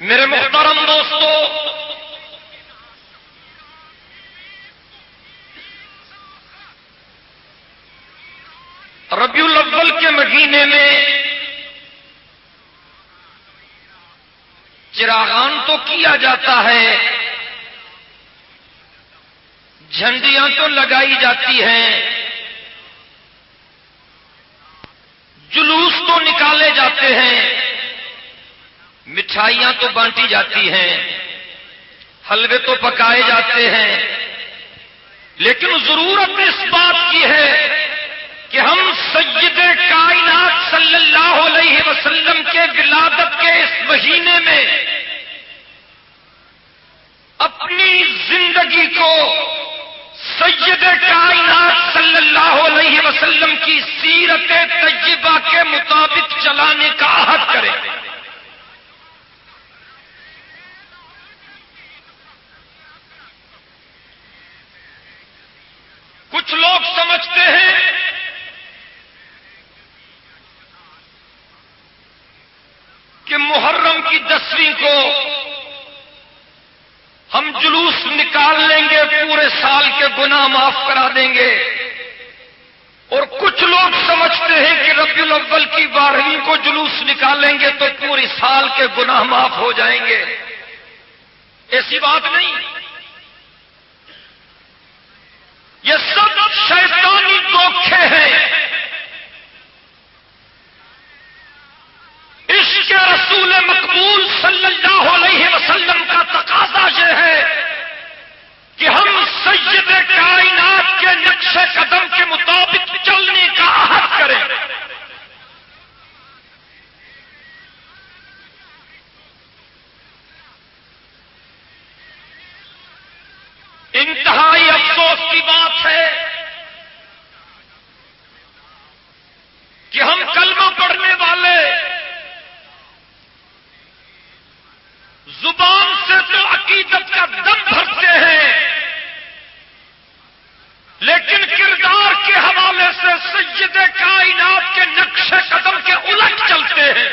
میرے محترم دوستو، ربیع الاول کے مہینے میں چراغان تو کیا جاتا ہے، جھنڈیاں تو لگائی جاتی ہیں، جلوس تو نکالے جاتے ہیں، مٹھائیاں تو بانٹی جاتی ہیں، حلوے تو پکائے جاتے ہیں، لیکن ضرورت اس بات کی ہے کہ ہم سید کائنات صلی اللہ علیہ وسلم کے ولادت کے اس مہینے میں اپنی زندگی کو سید کائنات صلی اللہ علیہ وسلم کی سیرت طیبہ کے مطابق چلانے کا عہد کریں۔ کچھ لوگ سمجھتے ہیں کہ محرم کی 10ویں کو ہم جلوس نکال لیں گے، پورے سال کے گناہ معاف کرا دیں گے، اور کچھ لوگ سمجھتے ہیں کہ ربیع الاول کی 12ویں کو جلوس نکالیں گے تو پوری سال کے گناہ معاف ہو جائیں گے۔ ایسی بات نہیں، یہ سب شیطانی دھوکے ہیں۔ عشق رسول مقبول صلی اللہ علیہ وسلم کا تقاضا یہ ہے کہ ہم سید کائنات کے نقش قدم کے مطابق چلنے کا عہد کریں۔ انتہائی افسوس کی بات ہے کہ ہم کلمہ پڑھنے والے زبان سے تو عقیدت کا دم بھرتے ہیں، لیکن کردار کے حوالے سے سید کائنات کے نقش قدم کے الٹ چلتے ہیں۔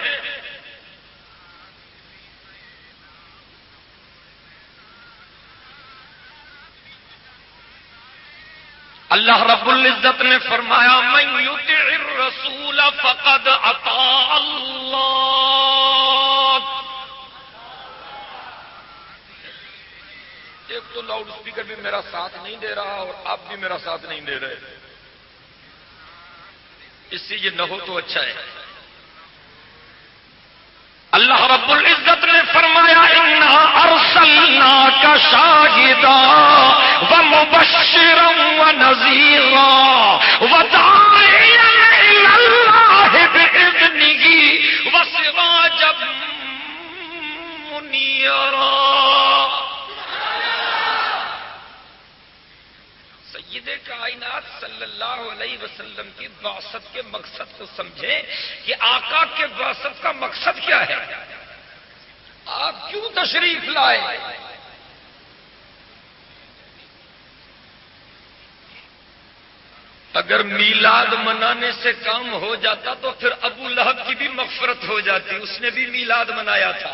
اللہ رب العزت نے فرمایا من یطع الرسول فقد اطاع اللہ۔ ایک تو لاؤڈ اسپیکر بھی میرا ساتھ نہیں دے رہا اور آپ بھی میرا ساتھ نہیں دے رہے، اس سے یہ نہ ہو تو اچھا ہے۔ اللہ رب العزت نے فرمایا انا ارسلناک شاہدا ومبشرا ونذیرا وداعیا الی اللہ باذنہ وسراجا منیرا۔ سید کائنات صلی اللہ علیہ وسلم کی بعثت کے مقصد کو سمجھیں کہ آقا کے بعثت کا مقصد کیا ہے، آپ کیوں تشریف لائے۔ اگر میلاد منانے سے کام ہو جاتا تو پھر ابو لہب کی بھی مغفرت ہو جاتی، اس نے بھی میلاد منایا تھا۔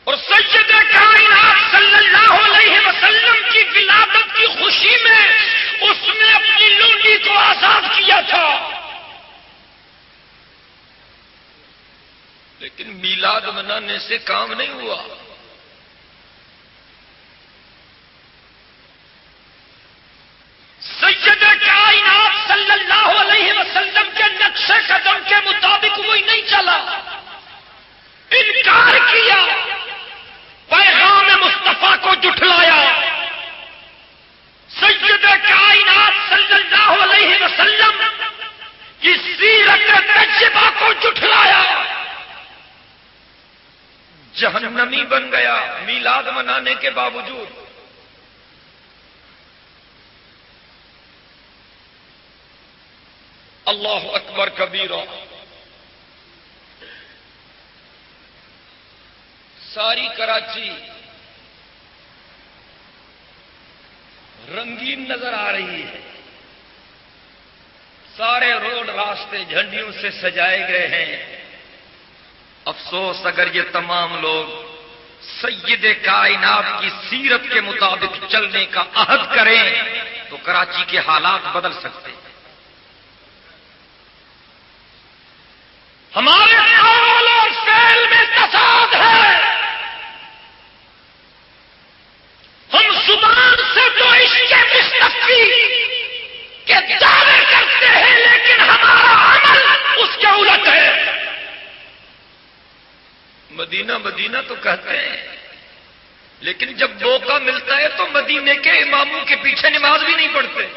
اور سید کائنات صلی اللہ علیہ وسلم کی ولادت کی خوشی میں اس نے اپنی لنگی کو آزاد کیا تھا، لیکن میلاد منانے سے کام نہیں ہوا۔ سید کائنات صلی اللہ علیہ وسلم کے نقش قدم کے مطابق وہی نہیں چلا، انکار کیا، پیغام مصطفیٰ کو جھٹلایا، سید کائنات صلی اللہ علیہ وسلم کی سیرت طیبہ کو جھٹلایا، جہنمی بن گیا میلاد منانے کے باوجود۔ اللہ اکبر کبیرہ۔ ساری کراچی رنگین نظر آ رہی ہے، سارے روڈ راستے جھنڈیوں سے سجائے گئے ہیں، افسوس اگر یہ تمام لوگ سید کائنات کی سیرت کے مطابق چلنے کا عہد کریں تو کراچی کے حالات بدل سکتے ہیں۔ ہمارے قول اور فعل میں تضاد ہے۔ ہم زبان سے تو عشق مصطفی کے دعوے کرتے ہیں لیکن ہمارا عمل اس کے الٹ ہے۔ مدینہ مدینہ تو کہتے ہیں لیکن جب موقع ملتا ہے تو مدینے کے اماموں کے پیچھے نماز بھی نہیں پڑھتے۔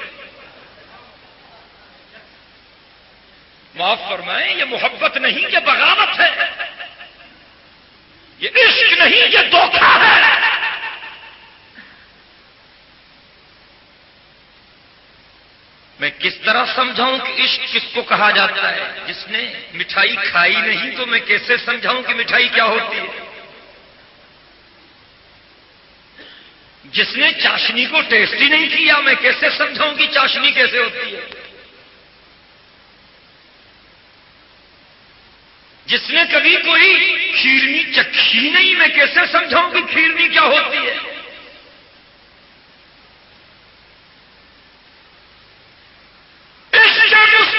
معاف فرمائیں، یہ محبت نہیں، یہ بغاوت ہے، یہ عشق نہیں، یہ دھوکہ ہے۔ میں کس طرح سمجھاؤں کہ عشق کس کو کہا جاتا ہے؟ جس نے مٹھائی کھائی نہیں تو میں کیسے سمجھاؤں کہ مٹھائی کیا ہوتی ہے؟ جس نے چاشنی کو ٹیسٹ ہی نہیں کیا میں کیسے سمجھاؤں کہ چاشنی کیسے ہوتی ہے؟ جس نے کبھی کوئی کھیرنی چکھی نہیں میں کیسے سمجھاؤں کہ کھیرنی کیا ہوتی ہے؟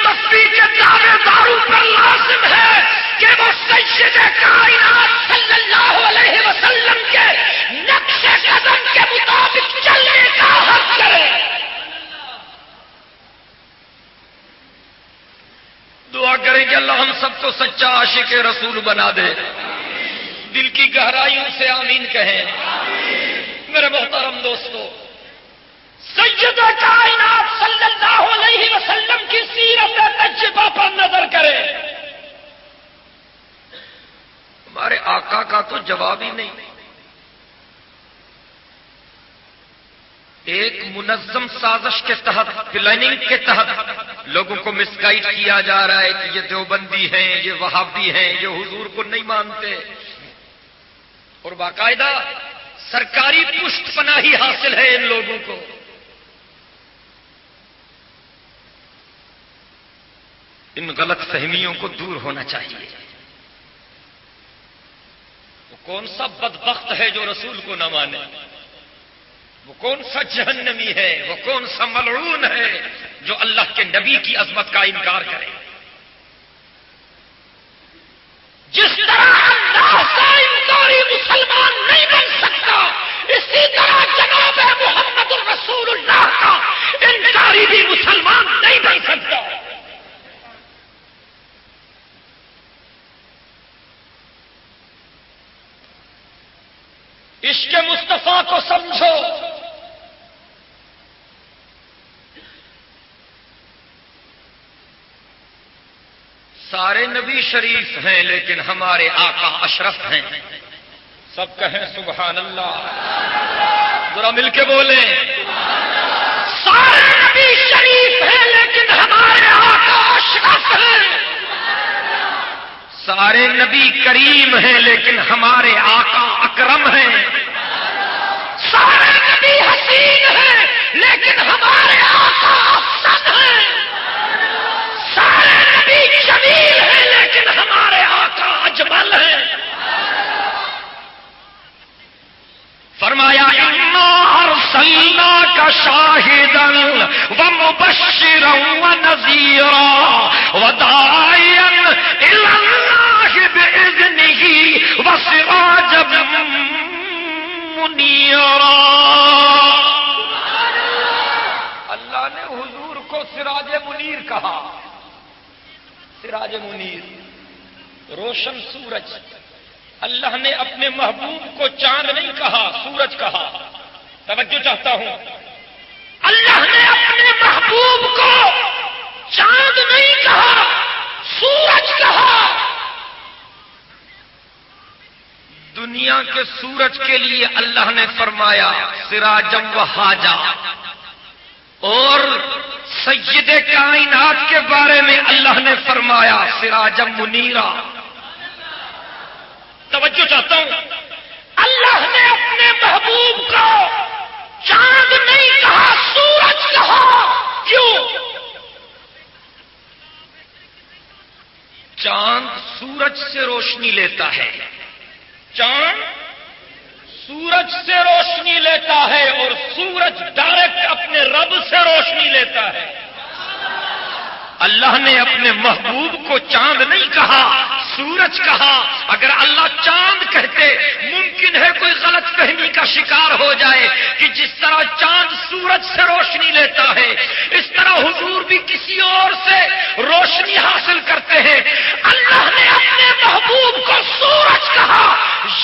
مصطفی کے دعوے داروں پر لازم ہے کہ وہ سید کائنات صلی اللہ علیہ وسلم کے نقش قدم کے مطابق چلنے کا حق کرے۔ دعا کریں کہ اللہ ہم سب کو سچا عاشق رسول بنا دے۔ دل کی گہرائیوں سے آمین کہیں۔ میرے محترم دوستو، سید کائنات صلی اللہ علیہ وسلم کی سیرت تجربہ پر نظر کرے۔ ہمارے آقا کا تو جواب ہی نہیں۔ ایک منظم سازش کے تحت، پلاننگ کے تحت لوگوں کو مس گائیڈ کیا جا رہا ہے کہ یہ دیوبندی ہیں، یہ وہابی ہیں، یہ حضور کو نہیں مانتے، اور باقاعدہ سرکاری پشت پناہی حاصل ہے ان لوگوں کو۔ ان غلط فہمیوں کو دور ہونا چاہیے۔ وہ کون سا بدبخت ہے جو رسول کو نہ مانے؟ وہ کون سا جہنمی ہے؟ وہ کون سا ملعون ہے جو اللہ کے نبی کی عظمت کا انکار کرے؟ جس طرح اللہ کا انکاری مسلمان نہیں بن سکتا، اسی طرح جناب محمد الرسول اللہ کا انکاری بھی مسلمان نہیں بن سکتا۔ عشق مصطفیٰ کو سمجھو۔ سارے نبی شریف ہیں لیکن ہمارے آقا اشرف ہیں۔ سب کہیں سبحان اللہ، ذرا مل کے بولیں۔ سارے نبی شریف ہیں لیکن ہمارے آقا اشرف ہیں۔ سارے نبی کریم ہیں لیکن ہمارے آقا اکرم ہیں۔ سارے نبی حسین ہیں لیکن ہمارے آقا افضل ہیں۔ سارے نبی جمیل ہیں لیکن ہمارے آقا اجمل ہیں۔ فرمایا انا ارسلناک شاہدا ومبشرا ونذیرا وداعیا الی اللہ باذنہ وسراجا منیرا۔ اللہ نے حضور کو سراج منیر کہا۔ سراج منیر، روشن سورج۔ اللہ نے اپنے محبوب کو چاند نہیں کہا، سورج کہا۔ توجہ چاہتا ہوں، اللہ نے اپنے محبوب کو چاند نہیں کہا، سورج کہا۔ دنیا کے سورج کے لیے اللہ نے فرمایا سراجم وہاجا، اور سید کائنات کے بارے میں اللہ نے فرمایا سراجم منیرا۔ توجہ چاہتا ہوں، اللہ نے اپنے محبوب کو چاند نہیں کہا، سورج کہا۔ کیوں؟ چاند سورج سے روشنی لیتا ہے، چاند سورج سے روشنی لیتا ہے اور سورج ڈائریکٹ اپنے رب سے روشنی لیتا ہے۔ اللہ نے اپنے محبوب کو چاند نہیں کہا، سورج کہا۔ اگر اللہ چاند کہتے ممکن ہے کوئی غلط فہمی کا شکار ہو جائے کہ جس طرح چاند سورج سے روشنی لیتا ہے اس طرح حضور بھی کسی اور سے روشنی حاصل کرتے ہیں۔ اللہ نے اپنے محبوب کو سورج کہا،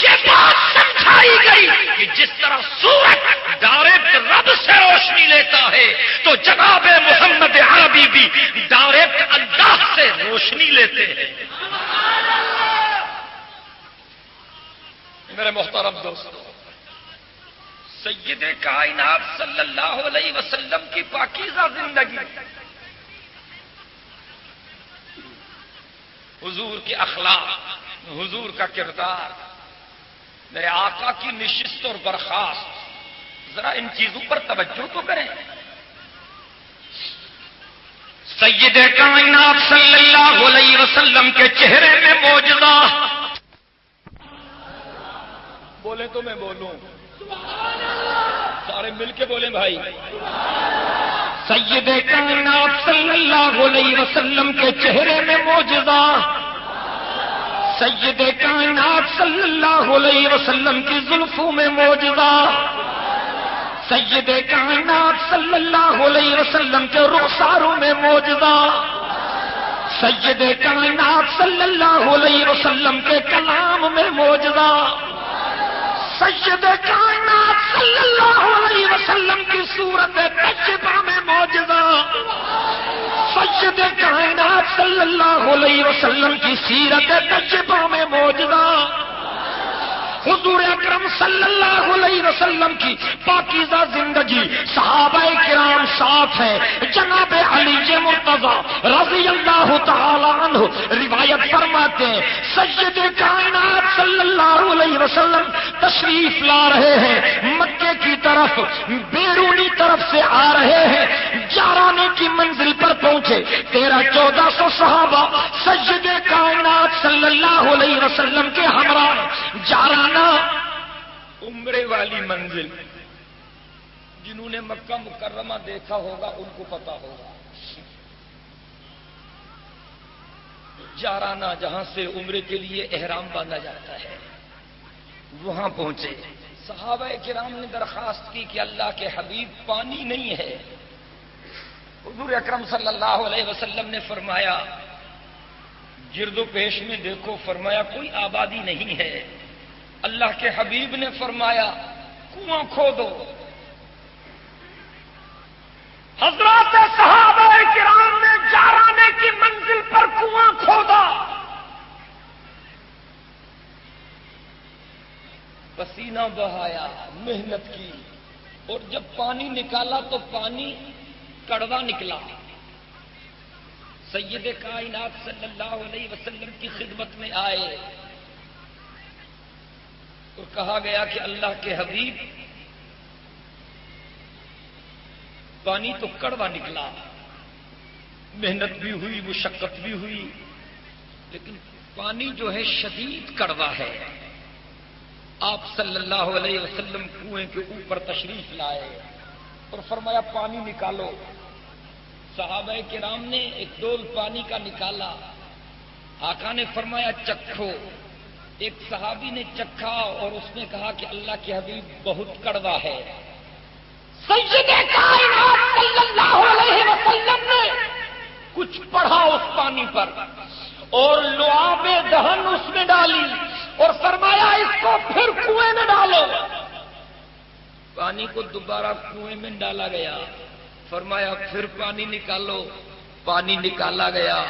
یہ بات سمجھائی گئی کہ جس طرح سورج ڈائریکٹ رب سے روشنی لیتا ہے تو جناب محمد عربی بھی ڈائریکٹ اللہ سے روشنی لیتے ہیں۔ میرے محترم دوستو، سید کائنات صلی اللہ علیہ وسلم کی پاکیزہ زندگی، حضور کے اخلاق، حضور کا کردار، میرے آقا کی نشست اور برخاست، ذرا ان چیزوں پر توجہ تو کریں۔ سید کائنات صلی اللہ علیہ وسلم کے چہرے میں معجزہ، بولے تو میں بولوں، سارے مل کے بولیں بھائی۔ سید کائنات صلی اللہ علیہ وسلم کے چہرے میں معجزہ، سید کائنات صلی اللہ علیہ وسلم کی زلفوں میں معجزہ، سید کائنات صلی اللہ علیہ وسلم کے رخساروں میں معجزہ، سید کائنات صلی اللہ علیہ وسلم کے کلام میں معجزہ، سید کائنات صلی اللہ علیہ وسلم کی صورت تجربہ میں معجزہ، سید کائنات صلی اللہ علیہ وسلم کی سیرت تجربہ میں معجزہ، حضور اکرم صلی اللہ علیہ وسلم کی پاکیزہ زندگی، صحابہ کرام ساتھ ہیں، جناب علی مرتضیٰ رضی اللہ تعالی عنہ روایت فرماتے ہیں سید کائنات صلی اللہ علیہ وسلم تشریف لا رہے ہیں، مکے کی طرف بیرونی طرف سے آ رہے ہیں، جارانے کی منزل پر پہنچے، 1300-1400 صحابہ سید کائنات صلی اللہ علیہ وسلم کے ہمراہ جارانے عمرے والی منزل، جنہوں نے مکہ مکرمہ دیکھا ہوگا ان کو پتا ہوگا، جارانہ جہاں سے عمرے کے لیے احرام باندھا جاتا ہے، وہاں پہنچے۔ صحابہ کرام نے درخواست کی کہ اللہ کے حبیب پانی نہیں ہے۔ حضور اکرم صلی اللہ علیہ وسلم نے فرمایا گرد و پیش میں دیکھو، فرمایا کوئی آبادی نہیں ہے۔ اللہ کے حبیب نے فرمایا کنواں کھودو۔ حضرات صحابہ کرام نے جارانے کی منزل پر کنواں کھودا، پسینہ بہایا، محنت کی، اور جب پانی نکالا تو پانی کڑوا نکلا۔ سید کائنات صلی اللہ علیہ وسلم کی خدمت میں آئے اور کہا گیا کہ اللہ کے حبیب پانی تو کڑوا نکلا، محنت بھی ہوئی، مشقت بھی ہوئی، لیکن پانی جو ہے شدید کڑوا ہے۔ آپ صلی اللہ علیہ وسلم کنویں کے اوپر تشریف لائے اور فرمایا پانی نکالو۔ صحابہ کرام نے ایک ڈول پانی کا نکالا، آقا نے فرمایا چکھو۔ ایک صحابی نے چکھا اور اس نے کہا کہ اللہ کے حبیب بہت کڑوا ہے۔ سید کائنات صلی اللہ علیہ وسلم نے کچھ پڑھا اس پانی پر اور لعاب دہن اس میں ڈالی اور فرمایا اس کو پھر کنویں میں ڈالو۔ پانی کو دوبارہ کنویں میں ڈالا گیا، فرمایا پھر پانی نکالو، پانی نکالا گیا۔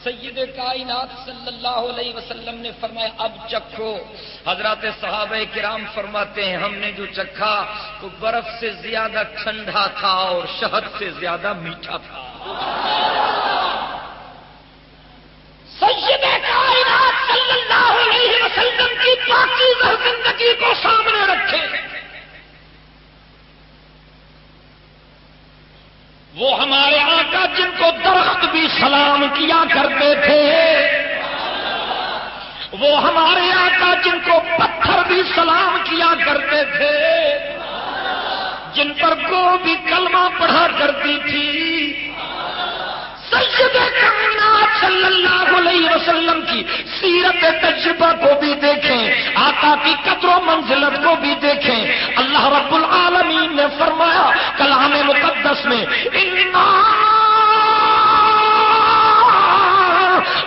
سید کائنات صلی اللہ علیہ وسلم نے فرمایا اب چکھو۔ حضرات صحابہ کرام فرماتے ہیں ہم نے جو چکھا وہ برف سے زیادہ ٹھنڈا تھا اور شہد سے زیادہ میٹھا تھا۔ سید کائنات صلی اللہ علیہ وسلم کی پاکیزہ زندگی کو سامنے رکھے، وہ ہمارے آقا جن کو درخت بھی سلام کیا کرتے تھے، وہ ہمارے آقا جن کو پتھر بھی سلام کیا کرتے تھے، جن پر گو بھی کلمہ پڑھا کرتی تھی، سید کائنات صلی اللہ علیہ وسلم کی سیرت تجربہ کو بھی دیکھیں، آقا کی قدر و منزلت کو بھی دیکھیں۔ اللہ رب العالمین نے فرمایا کلام مقدس میں، اِنَّا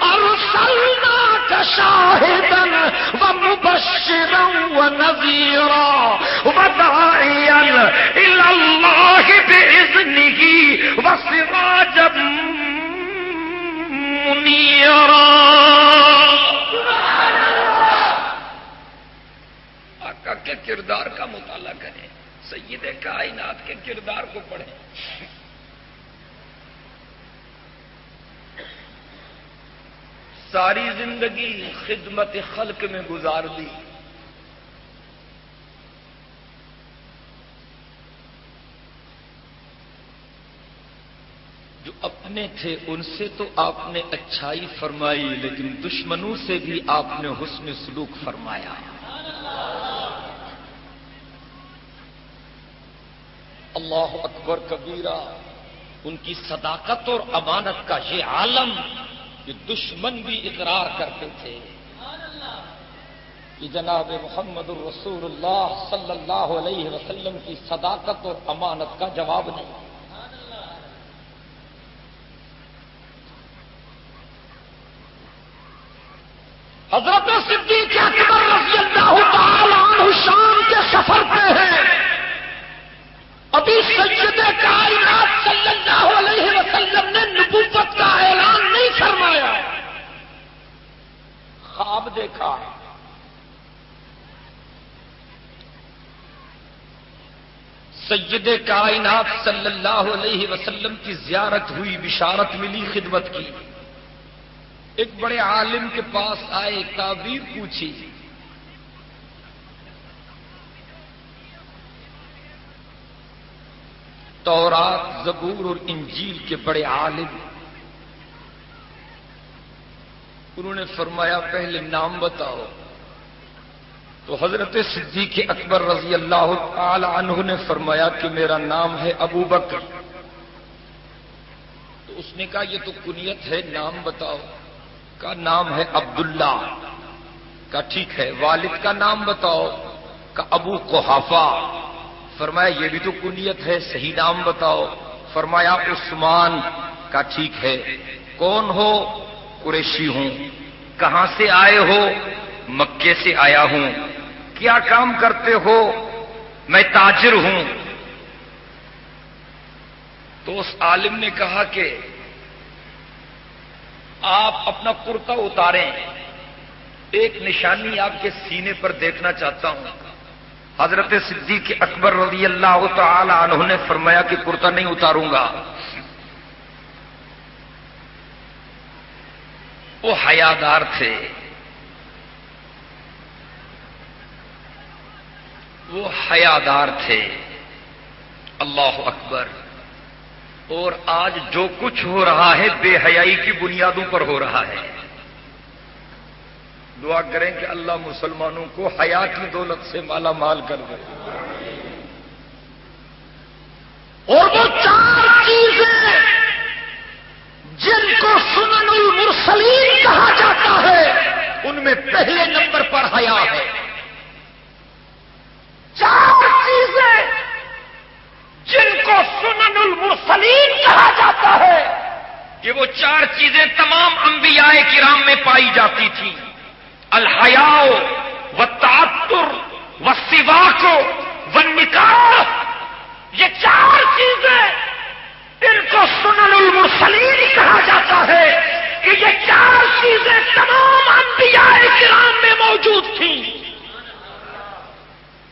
أَرْسَلْنَاكَ شَاهِدًا وَمُبَشِّرًا وَنَذِيرًا وَدَاعِيًا إِلَى اللَّهِ بِإِذْنِهِ وَسِرَاجًا منیرا۔ آقا کے کردار کا مطالعہ کریں، سید کائنات کے کردار کو پڑھیں۔ ساری زندگی خدمت خلق میں گزار دی، جو اپنے تھے ان سے تو آپ نے اچھائی فرمائی، لیکن دشمنوں سے بھی آپ نے حسن سلوک فرمایا۔ اللہ اکبر کبیرہ۔ ان کی صداقت اور امانت کا یہ عالم، یہ دشمن بھی اقرار کرتے تھے کہ جناب محمد الرسول اللہ صلی اللہ علیہ وسلم کی صداقت اور امانت کا جواب نہیں۔ حضرت صدیق اکبر رضی اللہ تعالی عنہ شام کے سفر پہ ہیں، ابھی سید کائنات صلی اللہ علیہ وسلم نے نبوت کا اعلان نہیں فرمایا، خواب دیکھا۔ سید کائنات صلی اللہ علیہ وسلم کی زیارت ہوئی، بشارت ملی، خدمت کی۔ ایک بڑے عالم کے پاس آئے، تعبیر پوچھی، تورات، زبور اور انجیل کے بڑے عالم۔ انہوں نے فرمایا پہلے نام بتاؤ۔ تو حضرت صدیق اکبر رضی اللہ تعالی عنہ نے فرمایا کہ میرا نام ہے ابو بکر۔ تو اس نے کہا یہ تو کنیت ہے، نام بتاؤ۔ کا نام ہے عبداللہ۔ کا ٹھیک ہے، والد کا نام بتاؤ۔ کا ابو قحافہ۔ فرمایا یہ بھی تو کنیت ہے، صحیح نام بتاؤ۔ فرمایا عثمان۔ کا ٹھیک ہے، کون ہو؟ قریشی ہوں۔ کہاں سے آئے ہو؟ مکے سے آیا ہوں۔ کیا کام کرتے ہو؟ میں تاجر ہوں۔ تو اس عالم نے کہا کہ آپ اپنا کرتا اتاریں، ایک نشانی آپ کے سینے پر دیکھنا چاہتا ہوں۔ حضرت صدیق اکبر رضی اللہ تعالی عنہ نے فرمایا کہ کرتا نہیں اتاروں گا۔ وہ حیادار تھے، وہ حیادار تھے۔ اللہ اکبر۔ اور آج جو کچھ ہو رہا ہے بے حیائی کی بنیادوں پر ہو رہا ہے۔ دعا کریں کہ اللہ مسلمانوں کو حیا کی دولت سے مالا مال کر دے۔ اور وہ چار چیزیں جن کو سنن المرسلین کہا جاتا ہے، ان میں پہلے نمبر پر حیا ہے۔ چار چیزیں جن کو سنن المرسلین کہا جاتا ہے، کہ وہ چار چیزیں تمام انبیاء کرام میں پائی جاتی تھیں۔ الحیاء والتعطر والسواک والنکاح۔ یہ چار چیزیں ان کو سنن المرسلین کہا جاتا ہے کہ یہ چار چیزیں تمام انبیاء کرام میں موجود تھیں۔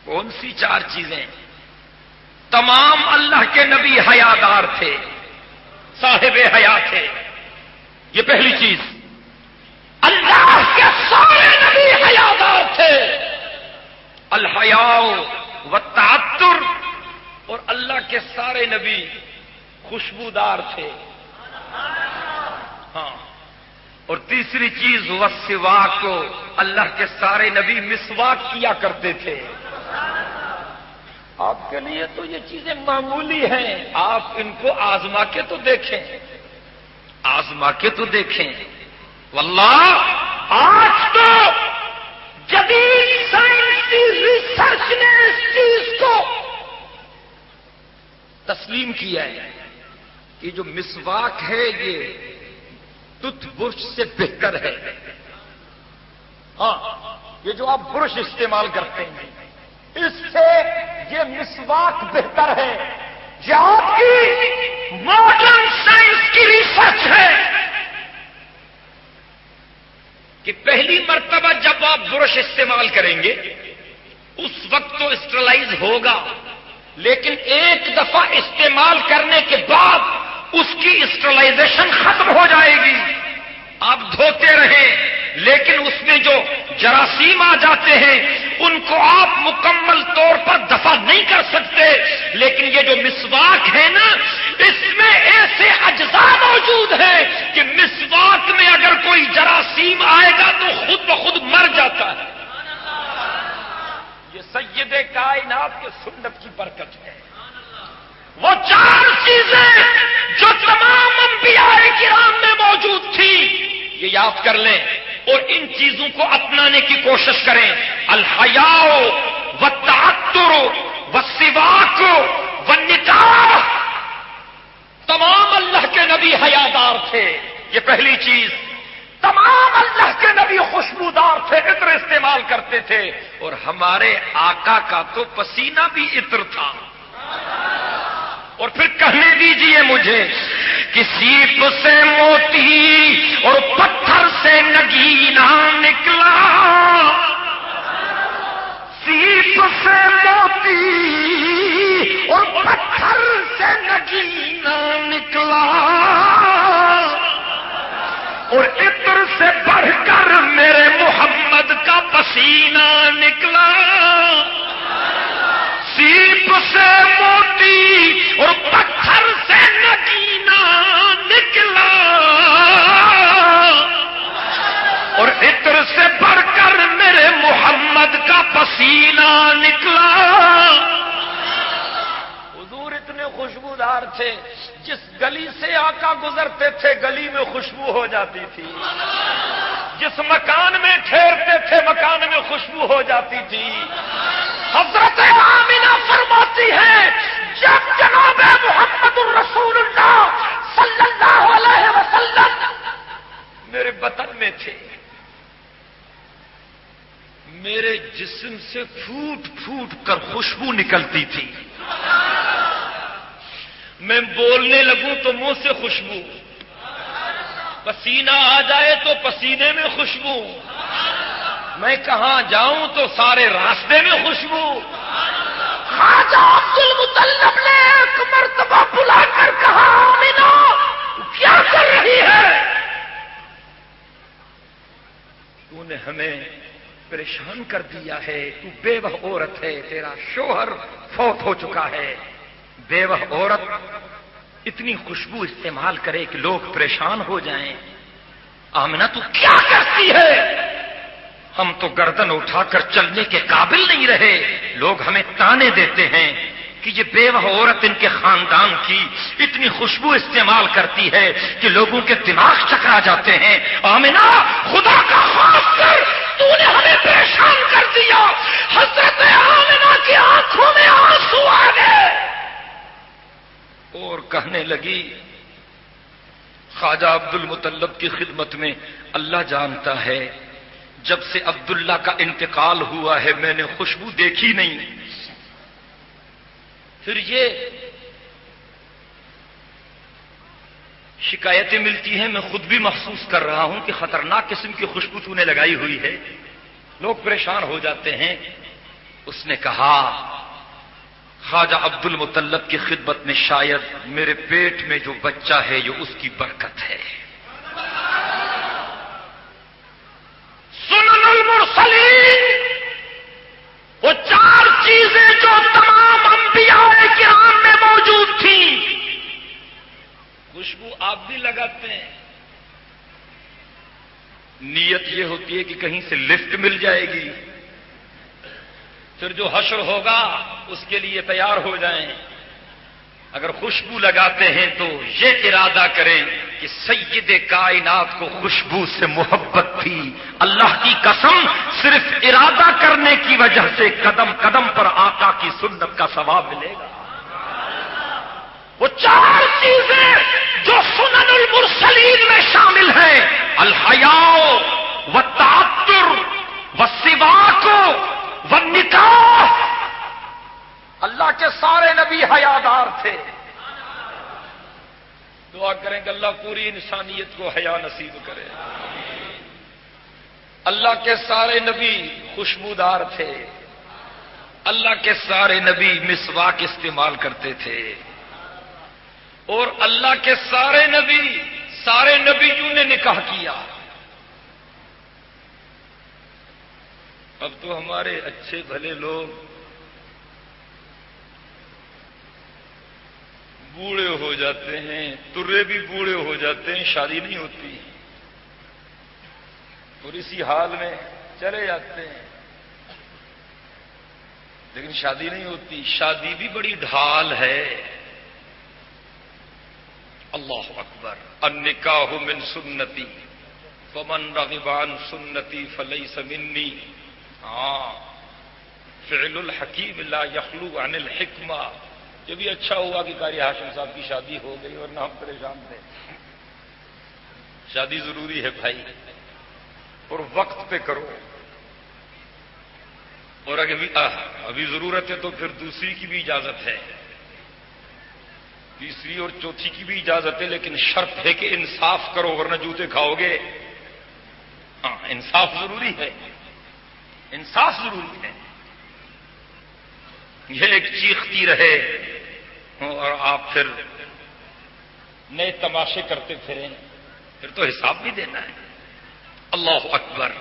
کون سی چار چیزیں؟ تمام اللہ کے نبی حیادار تھے، صاحب حیا تھے۔ یہ پہلی چیز، اللہ کے سارے نبی حیادار تھے۔ الحیاء والتعطر، اور اللہ کے سارے نبی خوشبودار تھے۔ ہاں، اور تیسری چیز والسواک کو، اللہ کے سارے نبی مسواک کیا کرتے تھے۔ آپ کے لیے تو یہ چیزیں معمولی ہیں، آپ ان کو آزما کے تو دیکھیں، آزما کے تو دیکھیں۔ واللہ آج تو جدید سائنسی ریسرچ نے اس چیز کو تسلیم کیا ہے کہ جو مسواک ہے یہ ٹوتھ برش سے بہتر ہے۔ ہاں، یہ جو آپ برش استعمال کرتے ہیں اس سے یہ مسواک بہتر ہے۔ یہ آپ کی ماڈرن سائنس کی ریسرچ ہے کہ پہلی مرتبہ جب آپ برش استعمال کریں گے اس وقت تو اسٹرلائز ہوگا، لیکن ایک دفعہ استعمال کرنے کے بعد اس کی اسٹرلائزیشن ختم ہو جائے گی۔ آپ دھوتے رہیں لیکن اس میں جو جراثیم آ جاتے ہیں ان کو آپ مکمل طور پر دفع نہیں کر سکتے، لیکن یہ جو مسواک ہے نا اس میں ایسے اجزاء موجود ہیں کہ مسواک میں اگر کوئی جراثیم آئے گا تو خود بخود مر جاتا ہے۔ یہ سید کائنات کے سنت کی برکت ہے۔ وہ چار چیزیں جو تمام انبیاء کرام میں موجود تھی یہ یاد کر لیں اور ان چیزوں کو اپنانے کی کوشش کریں۔ الحیاء والتعطر والسواک والنکاح، تمام اللہ کے نبی حیادار تھے، یہ پہلی چیز۔ تمام اللہ کے نبی خوشبودار تھے، عطر استعمال کرتے تھے، اور ہمارے آقا کا تو پسینہ بھی عطر تھا۔ اور پھر کہنے دیجئے مجھے کہ سیپ سے موتی اور پتھر سے نگینہ نکلا، سیپ سے موتی اور پتھر سے نگینہ نکلا، اور عطر سے بڑھ کر میرے محمد کا پسینہ نکلا۔ سیپ سے موتی اور پتھر سے نگینہ نکلا، اور عطر سے بڑھ کر میرے محمد کا پسینہ نکلا۔ حضور اتنے خوشبودار تھے، جس گلی سے آقا گزرتے تھے گلی میں خوشبو ہو جاتی تھی، جس مکان میں ٹھہرتے تھے مکان میں خوشبو ہو جاتی تھی۔ حضرت آمینہ فرماتی ہے جب جناب محمد الرسول اللہ صلی اللہ علیہ وسلم میرے بطن میں تھے، میرے جسم سے پھوٹ پھوٹ کر خوشبو نکلتی تھی۔ میں بولنے لگوں تو منہ سے خوشبو، پسینہ آ جائے تو پسینے میں خوشبو، میں کہاں جاؤں تو سارے راستے میں خوشبو۔ خواجہ عبد المطلب نے ایک مرتبہ بلا کر کہا آمینہ تو کیا کر رہی ہے؟ تو نے ہمیں پریشان کر دیا ہے، تو بیوہ عورت ہے، تیرا شوہر فوت ہو چکا ہے۔ بیوہ عورت اتنی خوشبو استعمال کرے کہ لوگ پریشان ہو جائیں، آمنہ تو کیا کرتی ہے؟ ہم تو گردن اٹھا کر چلنے کے قابل نہیں رہے، لوگ ہمیں تانے دیتے ہیں کہ یہ بیوہ عورت ان کے خاندان کی اتنی خوشبو استعمال کرتی ہے کہ لوگوں کے دماغ چکرا جاتے ہیں۔ آمنہ خدا کا خوف کر، تو نے ہمیں پریشان کر دیا۔ حضرت آمنہ کی آنکھوں میں آنسو آ گئے اور کہنے لگی خواجہ عبد المطلب کی خدمت میں اللہ جانتا ہے جب سے عبداللہ کا انتقال ہوا ہے میں نے خوشبو دیکھی نہیں۔ پھر یہ شکایتیں ملتی ہیں، میں خود بھی محسوس کر رہا ہوں کہ خطرناک قسم کی خوشبو تو نے لگائی ہوئی ہے، لوگ پریشان ہو جاتے ہیں۔ اس نے کہا خواجہ عبد المطلب کی خدمت میں شاید میرے پیٹ میں جو بچہ ہے یہ اس کی برکت ہے۔ سنن المرسلین، وہ چار چیزیں جو تمام انبیاء کرام میں موجود تھیں۔ خوشبو آپ بھی لگاتے ہیں، نیت یہ ہوتی ہے کہ کہیں سے لفٹ مل جائے گی، پھر جو حشر ہوگا اس کے لیے تیار ہو جائیں۔ اگر خوشبو لگاتے ہیں تو یہ ارادہ کریں کہ سید کائنات کو خوشبو سے محبت تھی، اللہ کی قسم صرف ارادہ کرنے کی وجہ سے قدم قدم پر آقا کی سنت کا ثواب ملے گا۔ وہ چار چیزیں جو سنن المرسلین میں شامل ہیں، الحیاء والتعطر والسواک والنکاح۔ اللہ کے سارے نبی حیادار تھے۔ دعا کریں کہ اللہ پوری انسانیت کو حیا نصیب کرے۔ اللہ کے سارے نبی خوشبودار تھے، اللہ کے سارے نبی مسواک استعمال کرتے تھے، اور اللہ کے سارے نبیوں نے نکاح کیا۔ اب تو ہمارے اچھے بھلے لوگ بوڑھے ہو جاتے ہیں، ترے بھی بوڑھے ہو جاتے ہیں، شادی نہیں ہوتی اور اسی حال میں چلے جاتے ہیں، لیکن شادی نہیں ہوتی۔ شادی بھی بڑی ڈھال ہے۔ اللہ اکبر، النکاح من سنتی فمن رغب عن سنتی فلیس منی۔ فعل الحکیم لا یخلو عن الحکمہ۔ یہ بھی اچھا ہوا کہ قاری ہاشم صاحب کی شادی ہو گئی ورنہ ہم پریشان تھے۔ شادی ضروری ہے بھائی، اور وقت پہ کرو، اور ابھی ضرورت ہے تو پھر دوسری کی بھی اجازت ہے، تیسری اور چوتھی کی بھی اجازت ہے، لیکن شرط ہے کہ انصاف کرو ورنہ جوتے کھاؤ گے۔ ہاں، انصاف ضروری ہے، انصاف ضروری ہے۔ یہ ایک چیختی رہے اور آپ پھر نئے تماشے کرتے پھریں، پھر تو حساب بھی دینا ہے۔ اللہ اکبر۔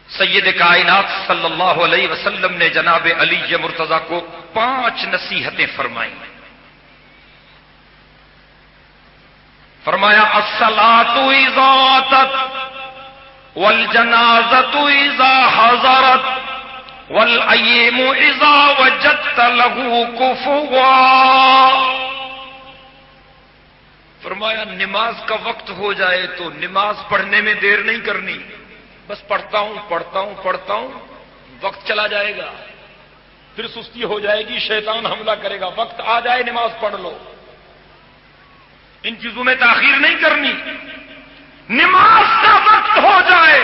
سید کائنات صلی اللہ علیہ وسلم نے جناب علی مرتضی کو 5 نصیحتیں فرمائیں۔ فرمایا الصلاۃ اذا اتت والجنازۃ اذا حضرت والاییم اذا وجدت له کفوا۔ فرمایا نماز کا وقت ہو جائے تو نماز پڑھنے میں دیر نہیں کرنی، بس پڑھتا ہوں، وقت چلا جائے گا، پھر سستی ہو جائے گی، شیطان حملہ کرے گا، وقت آ جائے نماز پڑھ لو۔ ان چیزوں میں تاخیر نہیں کرنی۔ نماز کا وقت ہو جائے،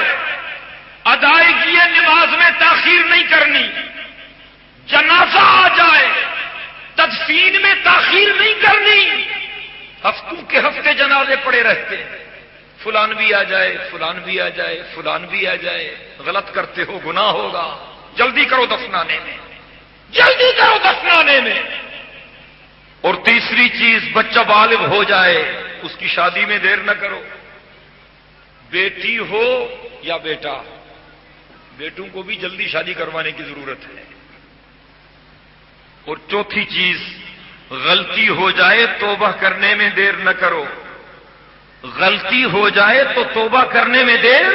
ادائیگی نماز میں تاخیر نہیں کرنی۔ جنازہ آ جائے، تدفین میں تاخیر نہیں کرنی۔ ہفتوں کے ہفتے جنازے پڑے رہتے ہیں، فلان بھی آ جائے، فلان بھی آ جائے، فلان بھی آ جائے، غلط کرتے ہو گناہ ہوگا، جلدی کرو دفنانے میں، جلدی کرو دفنانے میں۔ اور تیسری چیز، بچہ بالغ ہو جائے اس کی شادی میں دیر نہ کرو، بیٹی ہو یا بیٹا، بیٹوں کو بھی جلدی شادی کروانے کی ضرورت ہے۔ اور چوتھی چیز، غلطی ہو جائے توبہ کرنے میں دیر نہ کرو، غلطی ہو جائے تو توبہ کرنے میں دیر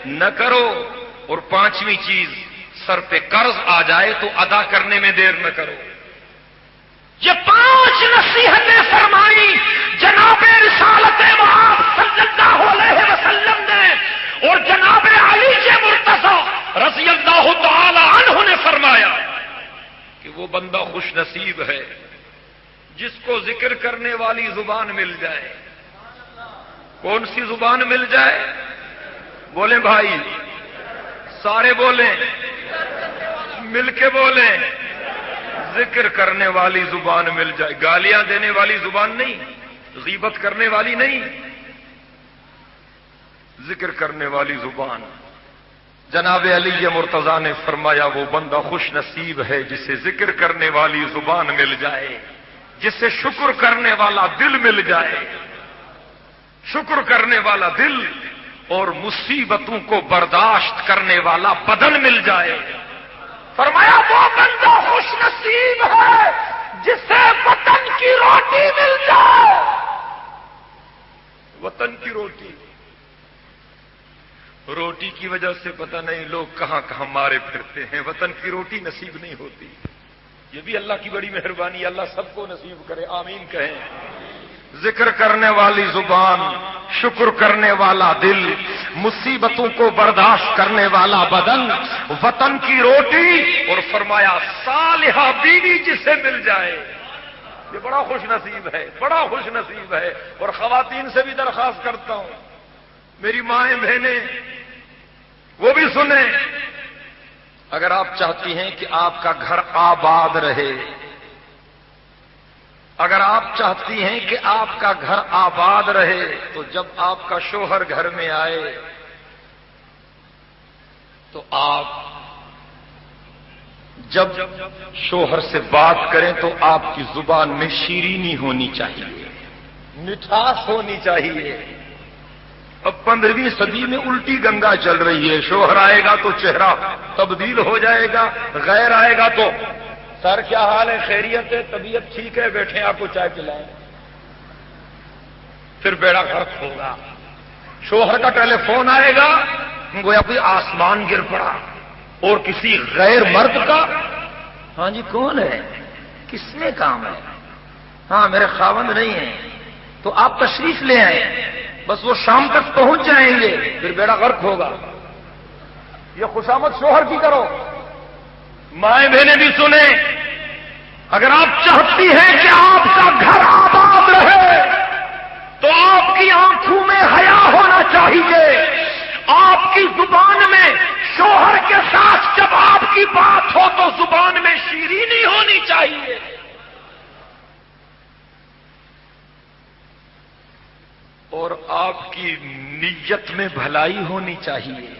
نہ کرو۔ اور 5ویں چیز، سر پہ قرض آ جائے تو ادا کرنے میں دیر نہ کرو۔ یہ 5 نصیحتیں فرمائی جناب رسالت مآب صلی اللہ علیہ وسلم نے، اور جناب علی مرتضی رضی اللہ تعالی عنہ نے فرمایا کہ وہ بندہ خوش نصیب ہے جس کو ذکر کرنے والی زبان مل جائے۔ کون سی زبان مل جائے؟ بولیں بھائی، سارے بولیں، مل کے بولیں، ذکر کرنے والی زبان مل جائے، گالیاں دینے والی زبان نہیں، غیبت کرنے والی نہیں، ذکر کرنے والی زبان۔ جناب علی مرتضی نے فرمایا وہ بندہ خوش نصیب ہے جسے ذکر کرنے والی زبان مل جائے، جسے شکر کرنے والا دل مل جائے، شکر کرنے والا دل اور مصیبتوں کو برداشت کرنے والا بدن مل جائے۔ فرمایا وہ بندہ خوش نصیب ہے جسے وطن کی روٹی مل جائے، وطن کی روٹی، روٹی کی وجہ سے پتہ نہیں لوگ کہاں کہاں مارے پھرتے ہیں، وطن کی روٹی نصیب نہیں ہوتی۔ یہ بھی اللہ کی بڑی مہربانی ہے، اللہ سب کو نصیب کرے، آمین کہیں۔ ذکر کرنے والی زبان، شکر کرنے والا دل، مصیبتوں کو برداشت کرنے والا بدن، وطن کی روٹی، اور فرمایا صالحہ بیوی جسے مل جائے، یہ بڑا خوش نصیب ہے، بڑا خوش نصیب ہے۔ اور خواتین سے بھی درخواست کرتا ہوں، میری مائیں بہنیں وہ بھی سنیں، اگر آپ چاہتی ہیں کہ آپ کا گھر آباد رہے، اگر آپ چاہتی ہیں کہ آپ کا گھر آباد رہے، تو جب آپ کا شوہر گھر میں آئے تو آپ جب شوہر سے بات کریں تو آپ کی زبان میں شیرینی ہونی چاہیے، مٹھاس ہونی چاہیے۔ اب 15ویں صدی میں الٹی گنگا چل رہی ہے، شوہر آئے گا تو چہرہ تبدیل ہو جائے گا، غیر آئے گا تو سر کیا حال ہے، خیریت ہے، طبیعت ٹھیک ہے، بیٹھیں آپ کو چائے پلائیں، پھر بیڑا غرق ہوگا۔ شوہر کا ٹیلی فون آئے گا، گویا کوئی آسمان گر پڑا، اور کسی غیر مرد کا، ہاں جی کون ہے، کس میں کام ہے، ہاں میرے خاوند نہیں ہیں، تو آپ تشریف لے آئیں، بس وہ شام تک پہنچ جائیں گے، پھر بیڑا غرق ہوگا۔ یہ خوشامد شوہر کی کرو۔ مائیں بہنیں بھی سنیں، اگر آپ چاہتی ہیں کہ آپ کا گھر آباد رہے تو آپ کی آنکھوں میں حیا ہونا چاہیے، آپ کی زبان میں شوہر کے ساتھ جب آپ کی بات ہو تو زبان میں شیرینی ہونی چاہیے۔ اور آپ کی نیت میں بھلائی ہونی چاہیے،